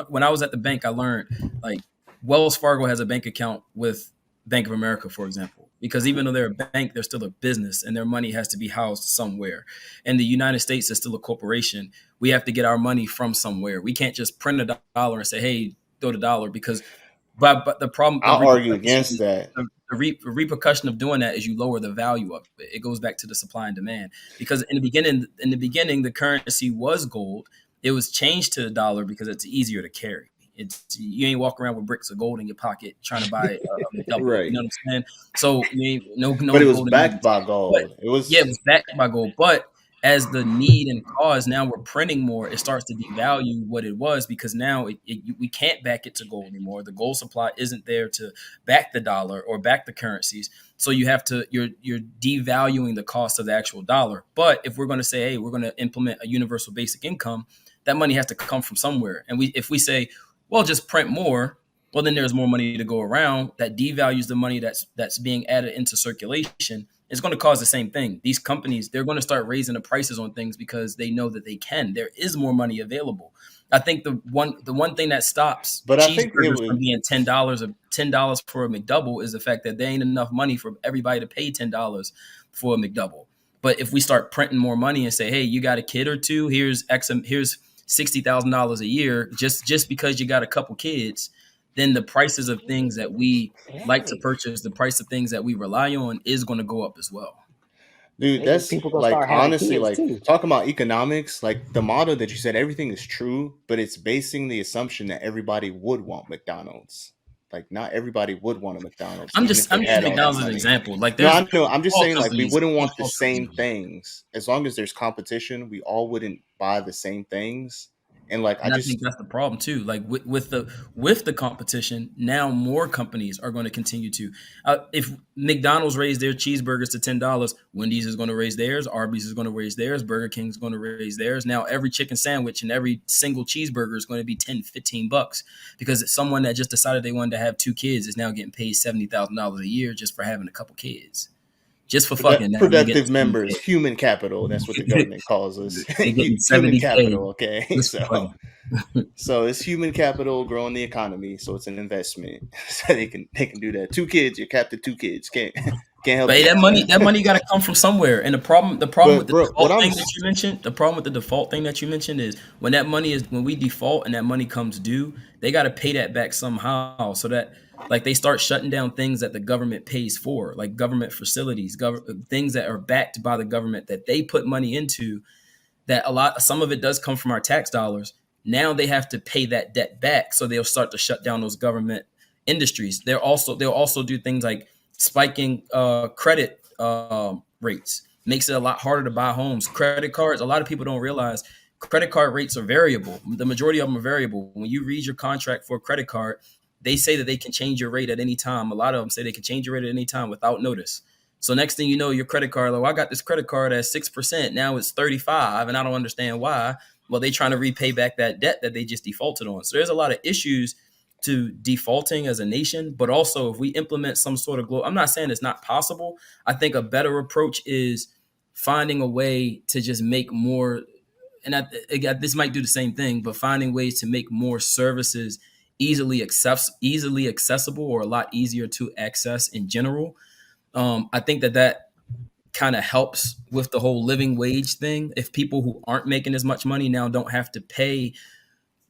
When I was at the bank, I learned like Wells Fargo has a bank account with Bank of America, for example, because even though they're a bank, they're still a business and their money has to be housed somewhere. And the United States is still a corporation. We have to get our money from somewhere. We can't just print a dollar and say, hey, throw the dollar, because but the problem, the I'll argue repercussion, against that. the repercussion of doing that is you lower the value of it. It goes back to the supply and demand, because in the beginning, the currency was gold. It was changed to the dollar because it's easier to carry. You ain't walking around with bricks of gold in your pocket trying to buy a McDouble. You Right. know what I'm saying? So you ain't no But it was golden backed nuggets. by But gold. It yeah, it was was backed by gold. But as the need and cause, now we're printing more, it starts to devalue what it was, because now we can't back it to gold anymore. The gold supply isn't there to back the dollar or back the currencies. So you're devaluing the cost of the actual dollar. But if we're going to say, hey, we're going to implement a universal basic income, that money has to come from somewhere. And if we say, well, just print more, well, then there's more money to go around. That devalues the money that's being added into circulation. It's going to cause the same thing. These companies, they're going to start raising the prices on things because they know that they can. There is more money available. I think the one thing that stops but I think it cheeseburgers was from being $10 for a McDouble is the fact that there ain't enough money for everybody to pay $10 for a McDouble. But if we start printing more money and say, hey, you got a kid or two, here's $60,000 a year, just because you got a couple kids, then the prices of things that we like to purchase, the price of things that we rely on, is going to go up as well. dude, Hey, that's people gonna like start having honestly, kids like too. talking about economics, like the model that you said, everything is true, but it's basing the assumption that everybody would want McDonald's. Like not everybody would want a McDonald's, I'm even if just they I'm using had all that McDonald's as an money. example. Like No, there's I know. I'm just all saying, like, we companies, wouldn't want the all same companies. things. As long as there's competition, we all wouldn't buy the same things. And like, I And I think just, that's the problem too. Like with the competition, now more companies are going to continue to. If McDonald's raised their cheeseburgers to $10, Wendy's is going to raise theirs, Arby's is going to raise theirs, Burger King is going to raise theirs. Now every chicken sandwich and every single cheeseburger is going to be $10-15 because someone that just decided they wanted to have two kids is now getting paid $70,000 a year just for having a couple kids, just for fucking. Now they're getting productive members, 70K. human capital. That's what the government calls us. They're getting Human 70K capital. Okay. just for fucking. So it's human capital growing the economy. So it's an investment. So they can do that. Two kids, you're capped at two kids. Can't help But hey, you that with money, that. that money got to come from somewhere. And the problem with But the bro, default thing that you mentioned, the problem with the default thing that you mentioned is when we default and that money comes due, they got to pay that back somehow. So that like they start shutting down things that the government pays for, like government facilities, things that are backed by the government that they put money into. That some of it does come from our tax dollars. Now they have to pay that debt back, so they'll start to shut down those government industries. They'll also do things like spiking credit rates. Makes it a lot harder to buy homes. Credit cards. A lot of people don't realize credit card rates are variable. The majority of them are variable. When you read your contract for a credit card, they say that they can change your rate at any time. A lot of them say they can change your rate at any time without notice. So next thing you know, your credit card, I got this credit card at 6%. Now it's 35, and I don't understand why. Well, they trying to repay back that debt that they just defaulted on. So there's a lot of issues to defaulting as a nation, but also if we implement some sort of I'm not saying it's not possible. I think a better approach is finding a way to just make more, and this might do the same thing, but finding ways to make more services easily accessible or a lot easier to access in general. I think that kind of helps with the whole living wage thing. If people who aren't making as much money now don't have to pay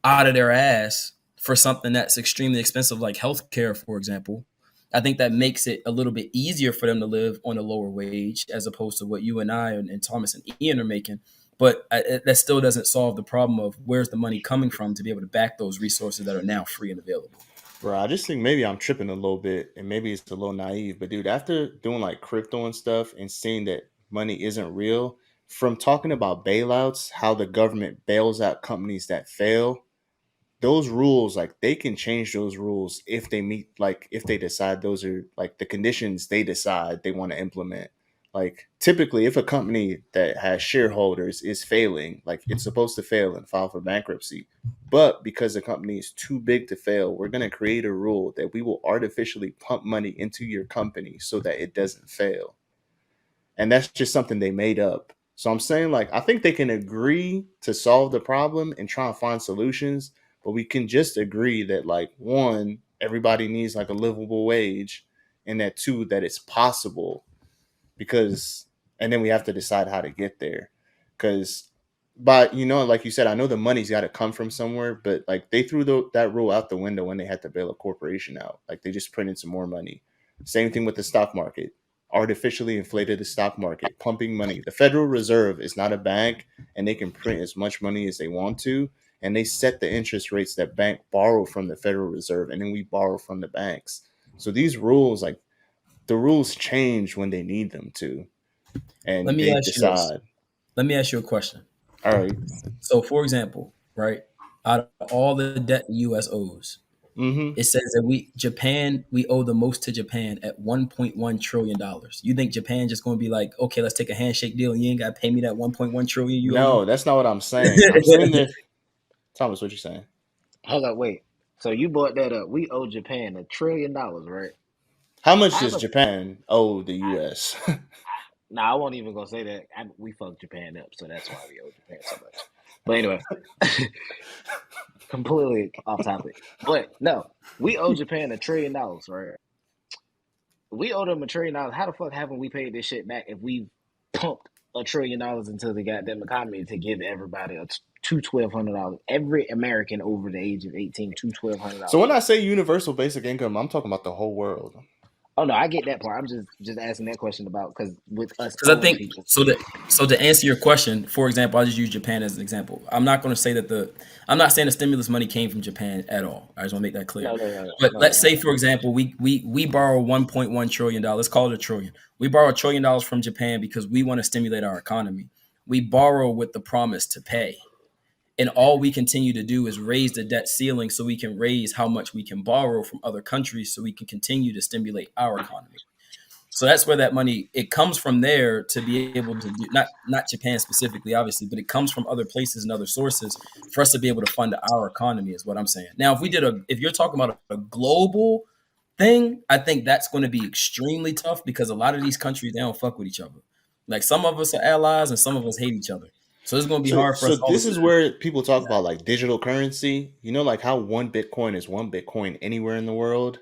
out of their ass for something that's extremely expensive, like healthcare, for example, I think that makes it a little bit easier for them to live on a lower wage as opposed to what you and I and Thomas and Ian are making. But that still doesn't solve the problem of where's the money coming from to be able to back those resources that are now free and available. Bro, I just think maybe I'm tripping a little bit and maybe it's a little naive. But dude, after doing like crypto and stuff and seeing that money isn't real, from talking about bailouts, how the government bails out companies that fail, those rules, like they can change those rules if they meet, like if they decide those are like the conditions they decide they want to implement. Like typically if a company that has shareholders is failing, like it's supposed to fail and file for bankruptcy, but because the company is too big to fail, we're going to create a rule that we will artificially pump money into your company so that it doesn't fail. And that's just something they made up. So I'm saying, like, I think they can agree to solve the problem and try and find solutions, but we can just agree that, like, one, everybody needs like a livable wage, and that two, that it's possible, because, and then we have to decide how to get there, because, but like you said, I know the money's got to come from somewhere, but like they threw that rule out the window when they had to bail a corporation out. Like they just printed some more money. Same thing with the stock market. Artificially inflated the stock market, pumping money. The Federal Reserve is not a bank, and they can print as much money as they want to, and they set the interest rates that bank borrow from the Federal Reserve, and then we borrow from the banks. So these rules, like the rules change when they need them to, Let and me they ask you this. decide. Let me ask you a question. All right. So, for example, right, out of all the debt the U.S. owes, Mm-hmm. it says that we owe the most to Japan at $1.1 trillion. You think Japan just going to be like, okay, let's take a handshake deal and you ain't got to pay me that 1.1 trillion you owe No, me? that's not what I'm saying. I'm saying that, Thomas, what you saying? Hold up, wait. So you brought that up. We owe Japan $1 trillion, right? How much How does the Japan owe the U.S.? Nah, I won't even gonna say that. We fucked Japan up, so that's why we owe Japan so much. But anyway, completely off topic. But no, we owe Japan $1 trillion, right? We owe them $1 trillion. How the fuck haven't we paid this shit back if we pumped $1 trillion into the goddamn economy to give everybody $1,200? Every American over the age of 18, $1,200. So when I say universal basic income, I'm talking about the whole world. Oh no, I get that part. I'm just asking that question about because with us Because I owing think people. so. To answer your question, for example, I'll just use Japan as an example. I'm not going to say that I'm not saying the stimulus money came from Japan at all. I just want to make that clear. No. But let's say, for example, we borrow $1.1 trillion. Let's call it $1 trillion. We borrow $1 trillion from Japan because we want to stimulate our economy. We borrow with the promise to pay. And all we continue to do is raise the debt ceiling so we can raise how much we can borrow from other countries so we can continue to stimulate our economy. So that's where that money, it comes from there to be able to do, not Japan specifically, obviously, but it comes from other places and other sources for us to be able to fund our economy is what I'm saying. Now, if you're talking about a global thing, I think that's going to be extremely tough because a lot of these countries, they don't fuck with each other. Like some of us are allies and some of us hate each other. So it's going to be So, hard for so us all to this is where people talk about like digital currency. Like how one Bitcoin is one Bitcoin anywhere in the world.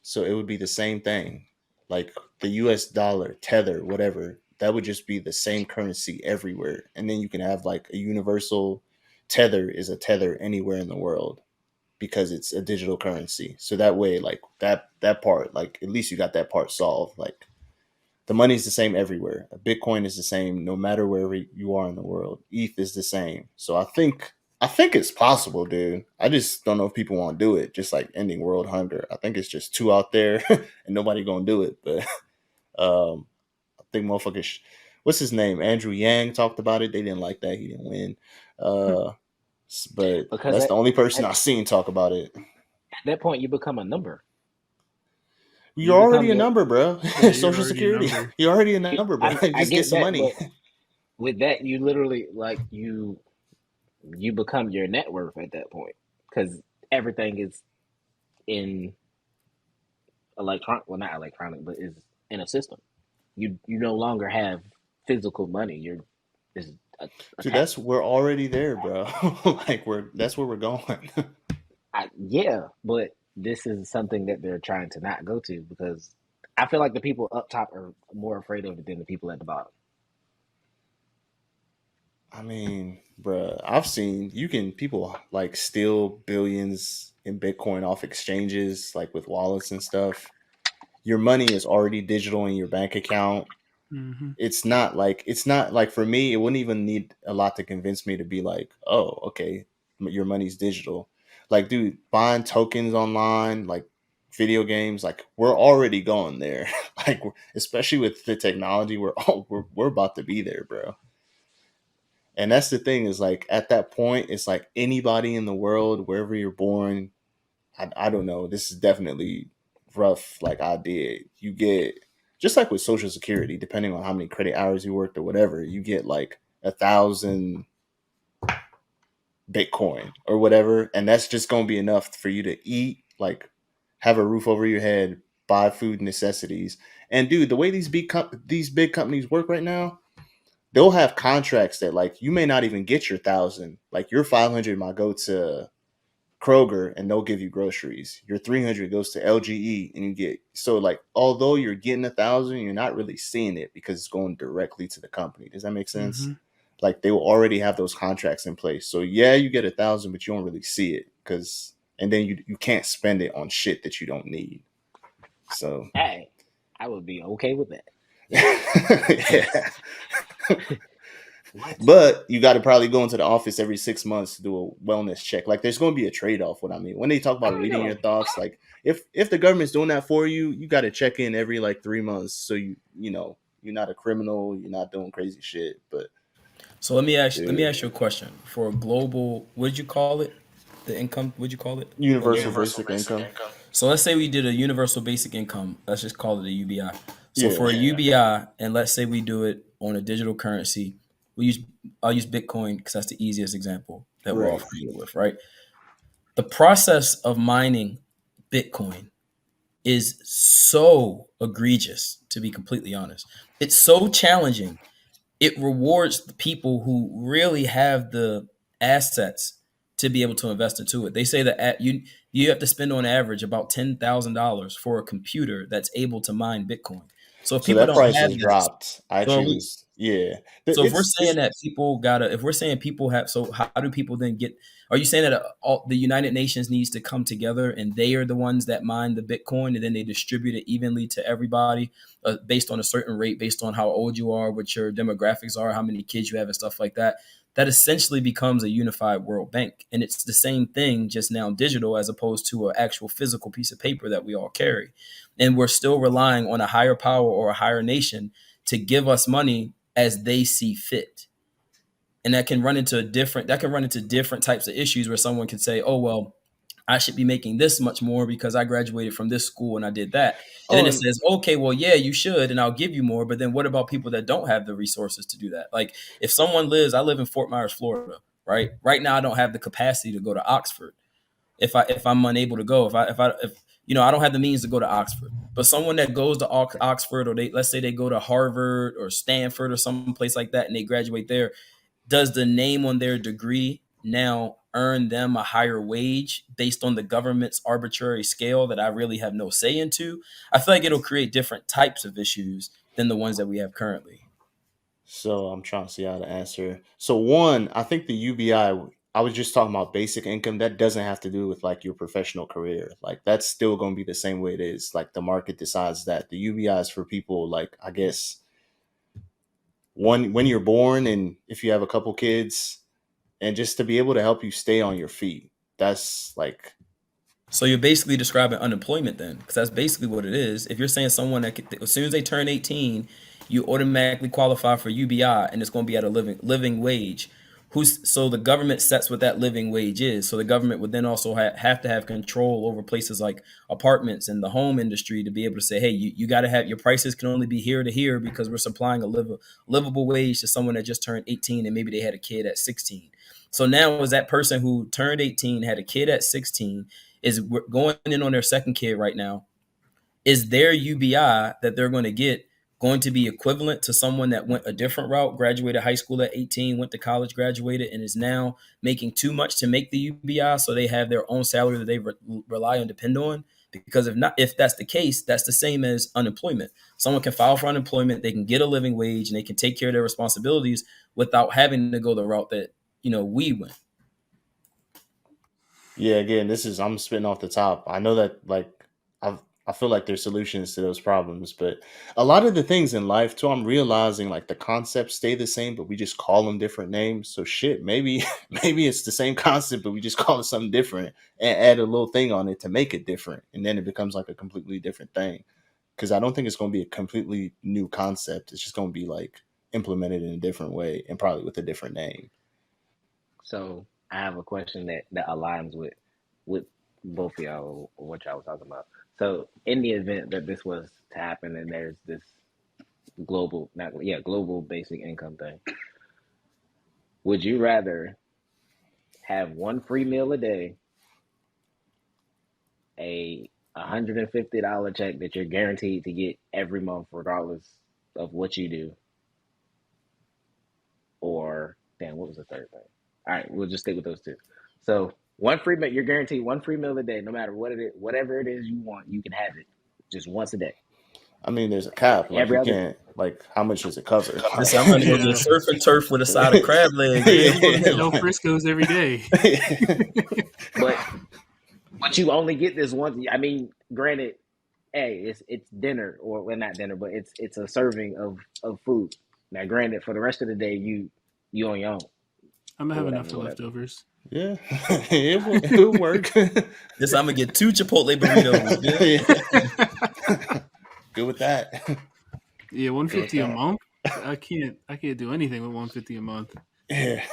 So it would be the same thing. Like the US dollar, Tether, whatever, that would just be the same currency everywhere. And then you can have like a universal Tether is a Tether anywhere in the world because it's a digital currency. So that way, like that part, like at least you got that part solved. Like the money is the same everywhere. A Bitcoin is the same no matter wherever you are in the world. ETH is the same. So I think it's possible, dude. I just don't know if people want to do it. Just like ending world hunger. I think it's just too out there, and nobody gonna do it. But I think motherfuckers. What's his name? Andrew Yang talked about it. They didn't like that. He didn't win. But Because that's the only person at, I've seen talk about it. at that point you become a number. You're You become already a your number, bro. Yeah, you're Social already a Security. number. You're already a number, bro. I Just get get some that, money. but with that you literally like you become your net worth at that point because everything is in not electronic, but is in a system. You no longer have physical money. You're is Dude, attached. we're already there, bro. Like that's where we're going. Yeah, but this is something that they're trying to not go to because I feel like the people up top are more afraid of it than the people at the bottom. I mean, bruh, I've seen people like steal billions in Bitcoin off exchanges, like with wallets and stuff. Your money is already digital in your bank account. Mm-hmm. It's not like for me, it wouldn't even need a lot to convince me to be like, oh, okay, your money's digital. Like, dude, buying tokens online, like video games, like we're already going there. Like, especially with the technology, we're about to be there, bro. And that's the thing is like at that point, it's like anybody in the world, wherever you're born, I don't know. This is definitely rough. Like I did, you get just like with Social Security, depending on how many credit hours you worked or whatever, you get like 1,000 Bitcoin or whatever, and that's just gonna be enough for you to eat, like have a roof over your head, buy food necessities. And dude, the way these big companies work right now, they'll have contracts that like you may not even get your 1,000. Like your 500 might go to Kroger and they'll give you groceries. Your 300 goes to LGE and you get, so like, although you're getting 1,000, you're not really seeing it because it's going directly to the company. Does that make sense? Mm-hmm. Like they will already have those contracts in place. So yeah, you get 1,000, but you don't really see it because, and then you can't spend it on shit that you don't need. So Hey, I would be okay with that. yeah. What? But you got to probably go into the office every 6 months to do a wellness check. Like there's going to be a trade off. What I mean, when they talk about reading your thoughts, like if the government's doing that for you, you got to check in every like 3 months. So you know you're not a criminal, you're not doing crazy shit. But So let me ask you a question. For a global, what did you call it? The income, what'd you call it? universal basic income. So let's say we did a universal basic income. Let's just call it a UBI. So Yeah. for a UBI, and let's say we do it on a digital currency, I'll use Bitcoin because that's the easiest example that we're all Right. familiar with, right? The process of mining Bitcoin is so egregious, to be completely honest. It's so challenging. It rewards the people who really have the assets to be able to invest into it. They say that you have to spend on average about $10,000 for a computer that's able to mine Bitcoin. So if So people that don't price have has that, dropped. I so actually was, yeah. so if we're saying It's that if we're saying people have, so how do people then get? Are you saying that the United Nations needs to come together and they are the ones that mine the Bitcoin and then they distribute it evenly to everybody based on a certain rate, based on how old you are, what your demographics are, how many kids you have, and stuff like that? That essentially becomes a unified world bank, and it's the same thing, just now digital as opposed to an actual physical piece of paper that we all carry, and we're still relying on a higher power or a higher nation to give us money as they see fit. And that can run into different types of issues where someone can say, oh, well, I should be making this much more because I graduated from this school and I did that. And then it oh, says, okay, well, yeah, you should, and I'll give you more. But then what about people that don't have the resources to do that? Like if someone I live in Fort Myers, Florida, right? Right now, I don't have the capacity to go to Oxford. If I'm unable to go, if I don't have the means to go to Oxford, but someone that goes to Oxford, or let's say they go to Harvard or Stanford or some place like that and they graduate there, does the name on their degree now earn them a higher wage based on the government's arbitrary scale that I really have no say into? I feel like it'll create different types of issues than the ones that we have currently. so I'm trying to see how to answer. So one, I think the UBI, I was just talking about basic income. That doesn't have to do with like your professional career. Like that's still going to be the same way it is. Like the market decides that. The UBI is for people like, I guess, one, when you're born and if you have a couple kids, and just to be able to help you stay on your feet. That's like, So you're basically describing unemployment then, because that's basically what it is. If you're saying someone as soon as they turn 18, you automatically qualify for UBI, and it's going to be at a living wage. So the government sets what that living wage is. So the government would then also have to have control over places like apartments and the home industry to be able to say, hey, you got to have your prices can only be here to here because we're supplying a livable wage to someone that just turned 18 and maybe they had a kid at 16. So now is that person who turned 18, had a kid at 16, is going in on their second kid right now, is their UBI that they're going to get going to be equivalent to someone that went a different route, graduated high school at 18, went to college, graduated, and is now making too much to make the UBI, so they have their own salary that they rely on, depend on? Because if that's the case, that's the same as unemployment. Someone can file for unemployment, they can get a living wage, and they can take care of their responsibilities without having to go the route that we went. yeah, again, I'm spitting off the top. I know that like I feel like there's solutions to those problems, but a lot of the things in life too, I'm realizing like the concepts stay the same, but we just call them different names. So shit, maybe maybe it's the same concept, but we just call it something different and add a little thing on it to make it different, and then it becomes like a completely different thing. Because I don't think it's going to be a completely new concept. It's just going to be like implemented in a different way and probably with a different name. So I have a question that aligns with both of y'all or what y'all was talking about. So in the event that this was to happen and there's this global basic income thing, would you rather have one free meal a day, a $150 check that you're guaranteed to get every month regardless of what you do, or damn, what was the third thing? All right, we'll just stick with those two. So One free meal. You're guaranteed one free meal a day, no matter what it is, whatever it is you want. You can have it just once a day. I mean, there's a cap. Like Every you other. can't. Like how much does it cover? Listen, I'm gonna go get Yeah. surf and turf with a side of crab legs. Man. You gonna El Frisco's every day. But you only get this once. I mean, granted, hey, it's dinner or well, not dinner, but it's a serving of food. Now, granted, for the rest of the day, you on your own. I'm gonna have enough Whatever, for whatever. leftovers. Yeah, it'll work. This I'm gonna get 2 Chipotle burritos. Yeah. Good with that. Yeah, $150 a month. I can't do anything with $150 a month. Yeah.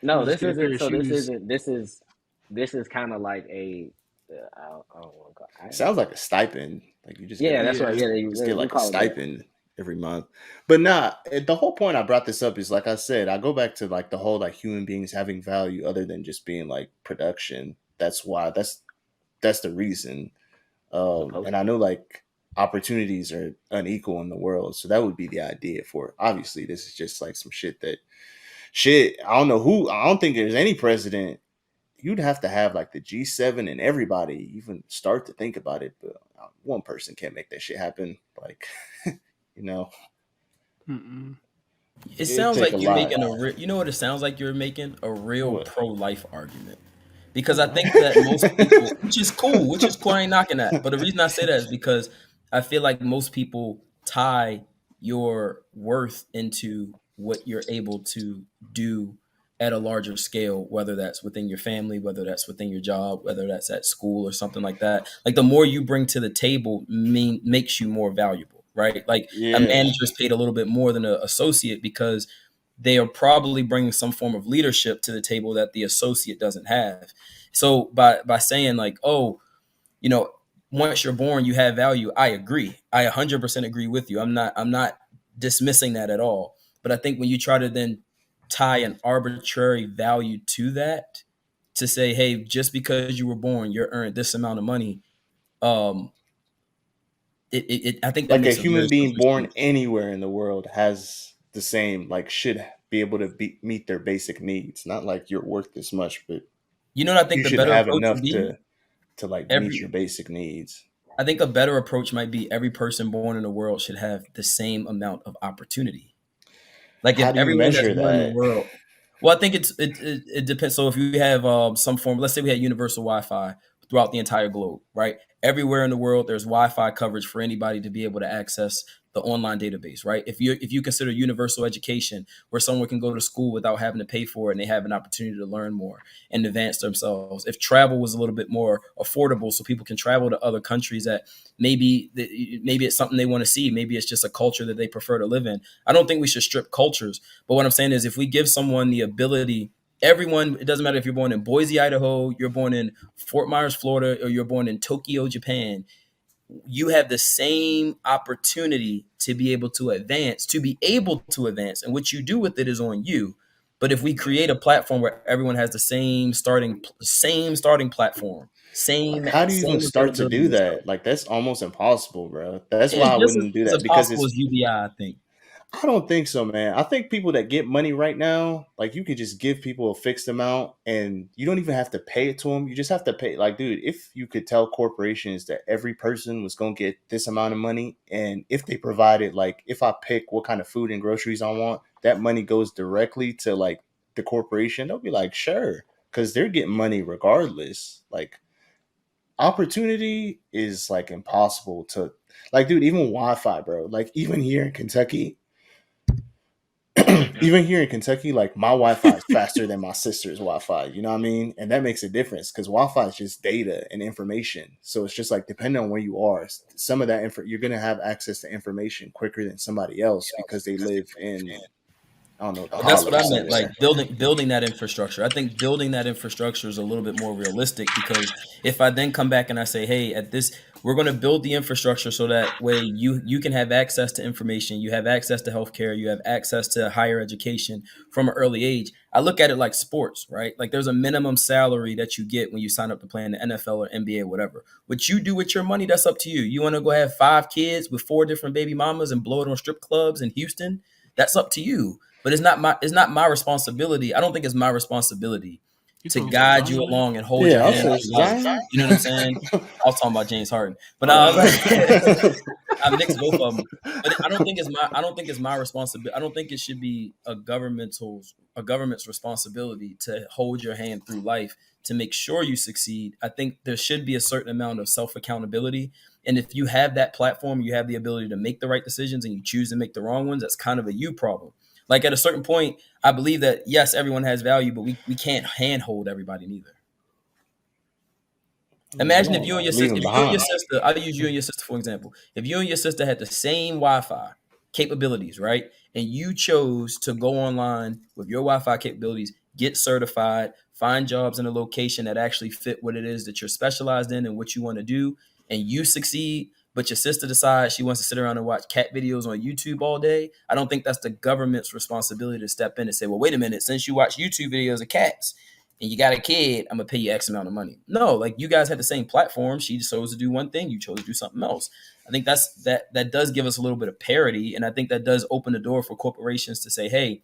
No, Just this get a pair isn't. of So this shoes. isn't. This is kind of like a. I don't want to call it. Sounds like a stipend. Like you just Yeah, get, that's right. Yeah, just get like a call it that. stipend every month. But nah, the whole point I brought this up is like I said, I go back to like the whole like human beings having value other than just being like production. That's why that's the reason. Supposed And I know like opportunities are unequal in the world, so that would be the idea for it. Obviously, this is just like some shit that I don't know who. I don't think there's any president. You'd have to have like the G7 and everybody even start to think about it, but one person can't make that shit happen. Like, you know, Mm-mm. It It'd sounds take like a you're lot. making you know what it sounds like you're making? A real What? pro-life argument. Because I think that most people, which is cool, I ain't knocking that. But the reason I say that is because I feel like most people tie your worth into what you're able to do at a larger scale, whether that's within your family, whether that's within your job, whether that's at school or something like that. Like the more you bring to the table makes you more valuable, right? Like a Yeah. manager is paid a little bit more than an associate because they are probably bringing some form of leadership to the table that the associate doesn't have. So by saying like, oh, you know, once you're born, you have value. I agree. I 100% agree with you. I'm not dismissing that at all. But I think when you try to then tie an arbitrary value to that, to say, hey, just because you were born, you're earned this amount of money. I think that Like a makes a very human being slippery born slope. anywhere in the world has the same, like, should be able to meet their basic needs. Not like you're worth this much, but You know what I you think the should better have approach would enough be? to like meet your Every basic needs. I think a better approach might be every person born in the world should have the same amount of opportunity. Like How if do you everyone that's measure born in the that? world, well, I think it depends. So if you have some form, let's say we had universal Wi-Fi throughout the entire globe, right? Everywhere in the world, there's Wi-Fi coverage for anybody to be able to access the online database, right? If you consider universal education, where someone can go to school without having to pay for it, and they have an opportunity to learn more and advance themselves. If travel was a little bit more affordable, so people can travel to other countries that maybe it's something they want to see, maybe it's just a culture that they prefer to live in. I don't think we should strip cultures, but what I'm saying is if we give someone the ability, everyone, it doesn't matter if you're born in Boise, Idaho, you're born in Fort Myers, Florida, or you're born in Tokyo, Japan, you have the same opportunity to be able to advance, and what you do with it is on you. But if we create a platform where everyone has the same starting platform, Like, same how do you even start to availability do and stuff, that? Like, that's almost impossible, bro. That's why it's I just wouldn't do as that because impossible it's. as UBI, I think. I don't think so, man. I think people that get money right now, like you could just give people a fixed amount and you don't even have to pay it to them. You just have to pay. Like, dude, if you could tell corporations that every person was going to get this amount of money, and if they provided, like, if I pick what kind of food and groceries I want, that money goes directly to like the corporation, they'll be like, sure, because they're getting money regardless. Like, opportunity is like impossible to, like, dude, even Wi-Fi, bro. Like, even here in Kentucky, even here in Kentucky, like my Wi-Fi is faster than my sister's Wi-Fi. You know what I mean? And that makes a difference because Wi-Fi is just data and information. So it's just like depending on where you are, some of that you're gonna have access to information quicker than somebody else because they live in, I don't know, the That's what I hollows meant, like somewhere. building that infrastructure. I think building that infrastructure is a little bit more realistic because if I then come back and I say, hey, at this, we're going to build the infrastructure so that way you can have access to information, you have access to healthcare, you have access to higher education from an early age. I look at it like sports, right? Like there's a minimum salary that you get when you sign up to play in the NFL or NBA or whatever. What you do with your money, that's up to you. You want to go have 5 kids with 4 different baby mamas and blow it on strip clubs in Houston? That's up to you. But it's not my responsibility. I don't think it's my responsibility to guide you along and hold your Yeah, I hand was through life. Zion. You know what I'm saying? I was talking about James Harden, but I mixed both of them. But I don't think it's my responsibility. I don't think it should be a government's responsibility to hold your hand through life to make sure you succeed. I think there should be a certain amount of self accountability. And if you have that platform, you have the ability to make the right decisions and you choose to make the wrong ones, that's kind of a you problem. Like at a certain point, I believe that yes, everyone has value, but we can't handhold everybody neither. Imagine if you and your sister, I'll use you and your sister for example. If you and your sister had the same Wi-Fi capabilities, right? And you chose to go online with your Wi-Fi capabilities, get certified, find jobs in a location that actually fit what it is that you're specialized in and what you want to do, and you succeed, but your sister decides she wants to sit around and watch cat videos on YouTube all day, I don't think that's the government's responsibility to step in and say, well, wait a minute, since you watch YouTube videos of cats, and you got a kid, I'm gonna pay you X amount of money. No, like you guys had the same platform. She chose to do one thing, you chose to do something else. I think that does give us a little bit of parity, and I think that does open the door for corporations to say, hey,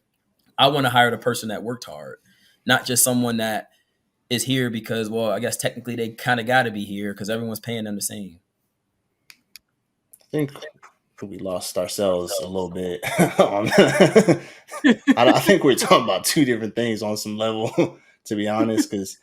I want to hire the person that worked hard, not just someone that is here because, well, I guess technically they kind of got to be here because everyone's paying them the same. I think we lost ourselves a little bit. I think we're talking about two different things on some level, to be honest, because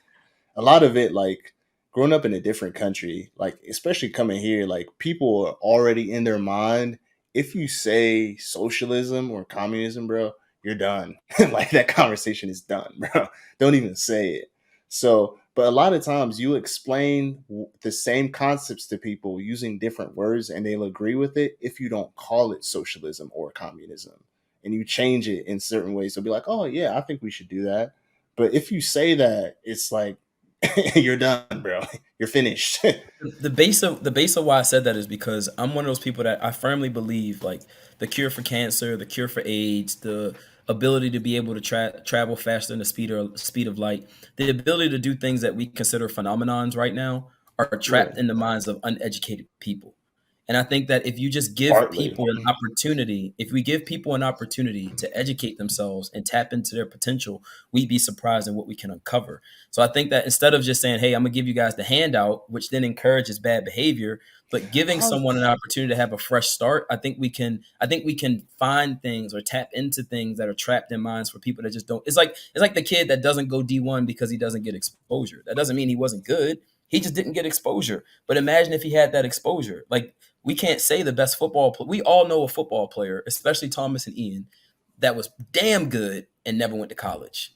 a lot of it, like growing up in a different country, like especially coming here, like people are already in their mind. If you say socialism or communism, bro, you're done. Like that conversation is done, bro. Don't even say it. So, but a lot of times you explain the same concepts to people using different words and they'll agree with it if you don't call it socialism or communism. And you change it in certain ways. They'll be like, oh, yeah, I think we should do that. But if you say that, it's like, you're done, bro. You're finished. The base of why I said that is because I'm one of those people that I firmly believe like the cure for cancer, the cure for AIDS, the ability to be able to travel faster than the speed of light, the ability to do things that we consider phenomenons right now are trapped in the minds of uneducated people. And I think that if you just give people an opportunity, if we give people an opportunity to educate themselves and tap into their potential, we'd be surprised in what we can uncover. So I think that instead of just saying, hey, I'm gonna give you guys the handout, which then encourages bad behavior, but giving someone an opportunity to have a fresh start, I think we can find things or tap into things that are trapped in minds for people that just don't. It's like the kid that doesn't go D1 because he doesn't get exposure. That doesn't mean he wasn't good. He just didn't get exposure. But imagine if he had that exposure. Like we can't say the best football player. We all know a football player, especially Thomas and Ian, that was damn good and never went to college.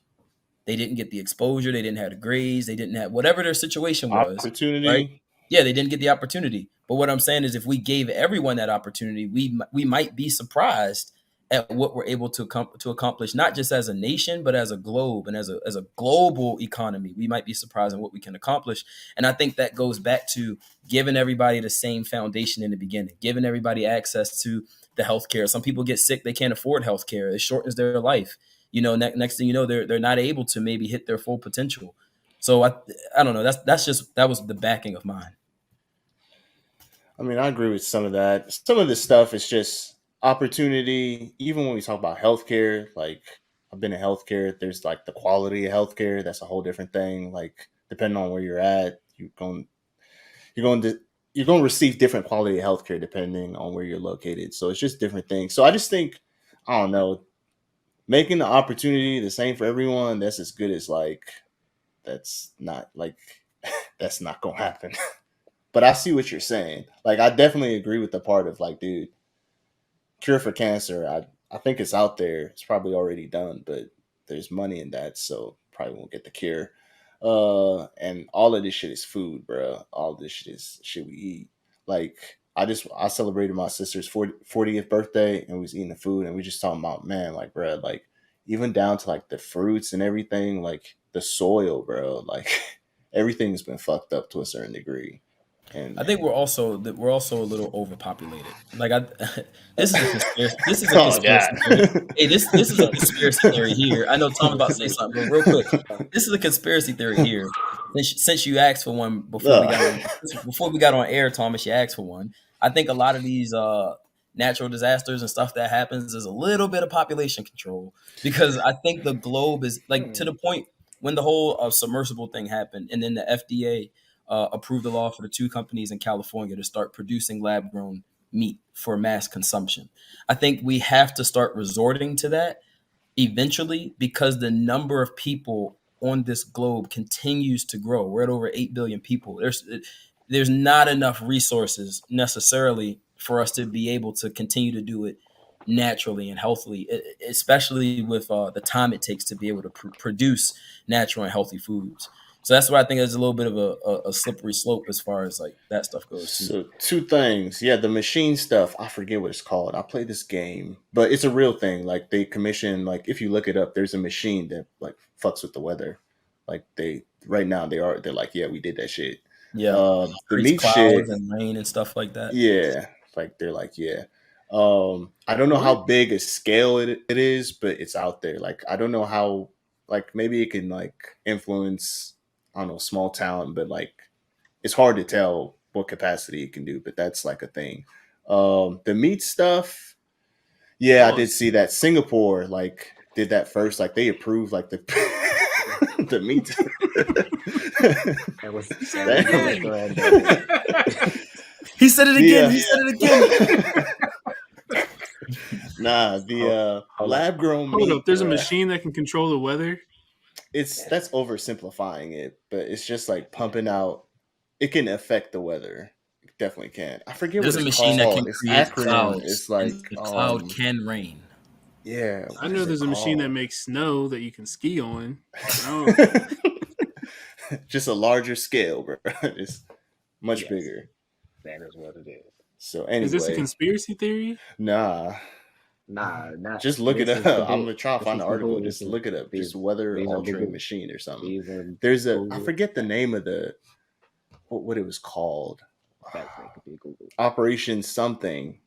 They didn't get the exposure. They didn't have the grades. They didn't have whatever their situation was. Opportunity. Right? Yeah, they didn't get the opportunity. But what I'm saying is if we gave everyone that opportunity, we might be surprised at what we're able to accomplish, not just as a nation, but as a globe and as a global economy. We might be surprised at what we can accomplish. And I think that goes back to giving everybody the same foundation in the beginning, giving everybody access to the healthcare. Some people get sick, they can't afford healthcare. It shortens their life. You know, next thing you know, they're not able to maybe hit their full potential. So I don't know. That was the backing of mine. I mean, I agree with some of that. Some of this stuff is just opportunity. Even when we talk about healthcare, like I've been in healthcare, there's like the quality of healthcare. That's a whole different thing. Like depending on where you're at, you're going to receive different quality of healthcare depending on where you're located. So it's just different things. So I just think, I don't know, making the opportunity the same for everyone, that's as good as that's not gonna happen. But I see what you're saying. Like I definitely agree with the part of like, dude, cure for cancer. I think it's out there. It's probably already done, but there's money in that, so probably won't get the cure. And all of this shit is food, bro. All this shit is shit we eat. Like I celebrated my sister's 40th birthday and we was eating the food and we just talking about, man, like, bro, like even down to like the fruits and everything, like the soil, bro, like everything's been fucked up to a certain degree. And I think we're also a little overpopulated. Like this is a conspiracy. This is a conspiracy theory. Hey, this is a conspiracy theory here. I know Tom about to say something, but real quick, this is a conspiracy theory here. Since you asked for one before we got on air, Thomas, you asked for one. I think a lot of these natural disasters and stuff that happens is a little bit of population control because I think the globe is like to the point when the whole submersible thing happened, and then the FDA approved the law for the 2 companies in California to start producing lab grown meat for mass consumption. I think we have to start resorting to that eventually, because the number of people on this globe continues to grow. We're at over 8 billion people. There's not enough resources necessarily for us to be able to continue to do it naturally and healthily, especially with the time it takes to be able to produce natural and healthy foods. So that's why I think there's a little bit of a slippery slope as far as like that stuff goes too. So 2 things. Yeah, the machine stuff, I forget what it's called. I played this game, but it's a real thing. Like they commission, like if you look it up, there's a machine that like fucks with the weather. Like right now they're like, yeah, we did that shit. Yeah, The meat clouds shit, and rain and stuff like that. yeah, like they're like, yeah. I don't know how big a scale it is, but it's out there. Like I don't know how, like maybe it can like influence, I don't know, small town, but like it's hard to tell what capacity it can do, but that's like a thing. The meat stuff, yeah, I did see that Singapore like did that first. Like they approved like the the meat. That was He said it again. Yeah. He said it again. Nah, the lab grown meat. Hold up, there's a machine that can control the weather. That's oversimplifying it, but it's just like pumping out. It can affect the weather. It definitely can. I forget There's what a it's machine that called. can It's create acronym. clouds. It's like and the cloud can rain. Yeah, I know there's a machine that makes snow that you can ski on. Just a larger scale, bro. It's much bigger. That is what it is. So anyway, is this a conspiracy theory? Nah. Not Just look it up. I'm gonna try to find the article. Just is- look it up. these- Just weather these are altering big- machine or something. These are There's I Google. forget the name of the what it was called. That thing could be Google. Operation something.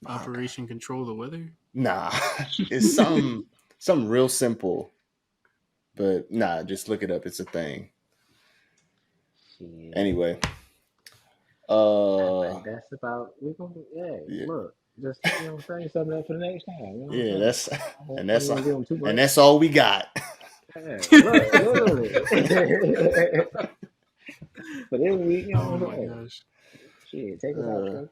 Operation Control the Weather? Nah, it's something real simple. But nah, just look it up. It's a thing. Shit. Anyway, I think that's about. We're gonna. Yeah. Look, just saying something up for the next time. You know what yeah, I'm that's saying? and that's I don't wanna give 'em too much. and that's all we got. Yeah, look, literally. But then we, you know, Oh what my I'm saying? gosh. Shit, take us out, bro.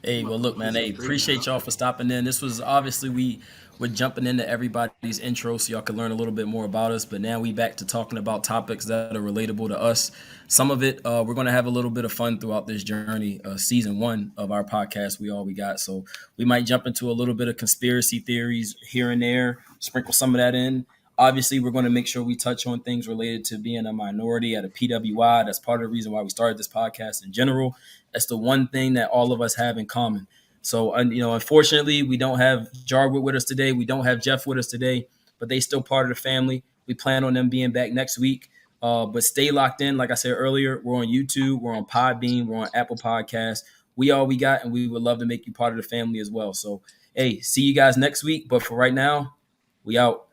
Hey, well, look, man. Hey, appreciate y'all for stopping in. This was obviously we're jumping into everybody's intro so y'all can learn a little bit more about us. But now we back to talking about topics that are relatable to us. Some of it, we're going to have a little bit of fun throughout this journey. Season 1 of our podcast, We All We Got. So we might jump into a little bit of conspiracy theories here and there, sprinkle some of that in. Obviously, we're going to make sure we touch on things related to being a minority at a PWI. That's part of the reason why we started this podcast in general. That's the one thing that all of us have in common. So, unfortunately, we don't have Jarwood with us today. We don't have Jeff with us today, but they still part of the family. We plan on them being back next week. But stay locked in. Like I said earlier, we're on YouTube, we're on Podbean, we're on Apple Podcasts. We All We Got, and we would love to make you part of the family as well. So, hey, see you guys next week. But for right now, we out.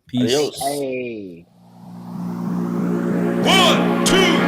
Peace. Adios. Hey. 1, 2.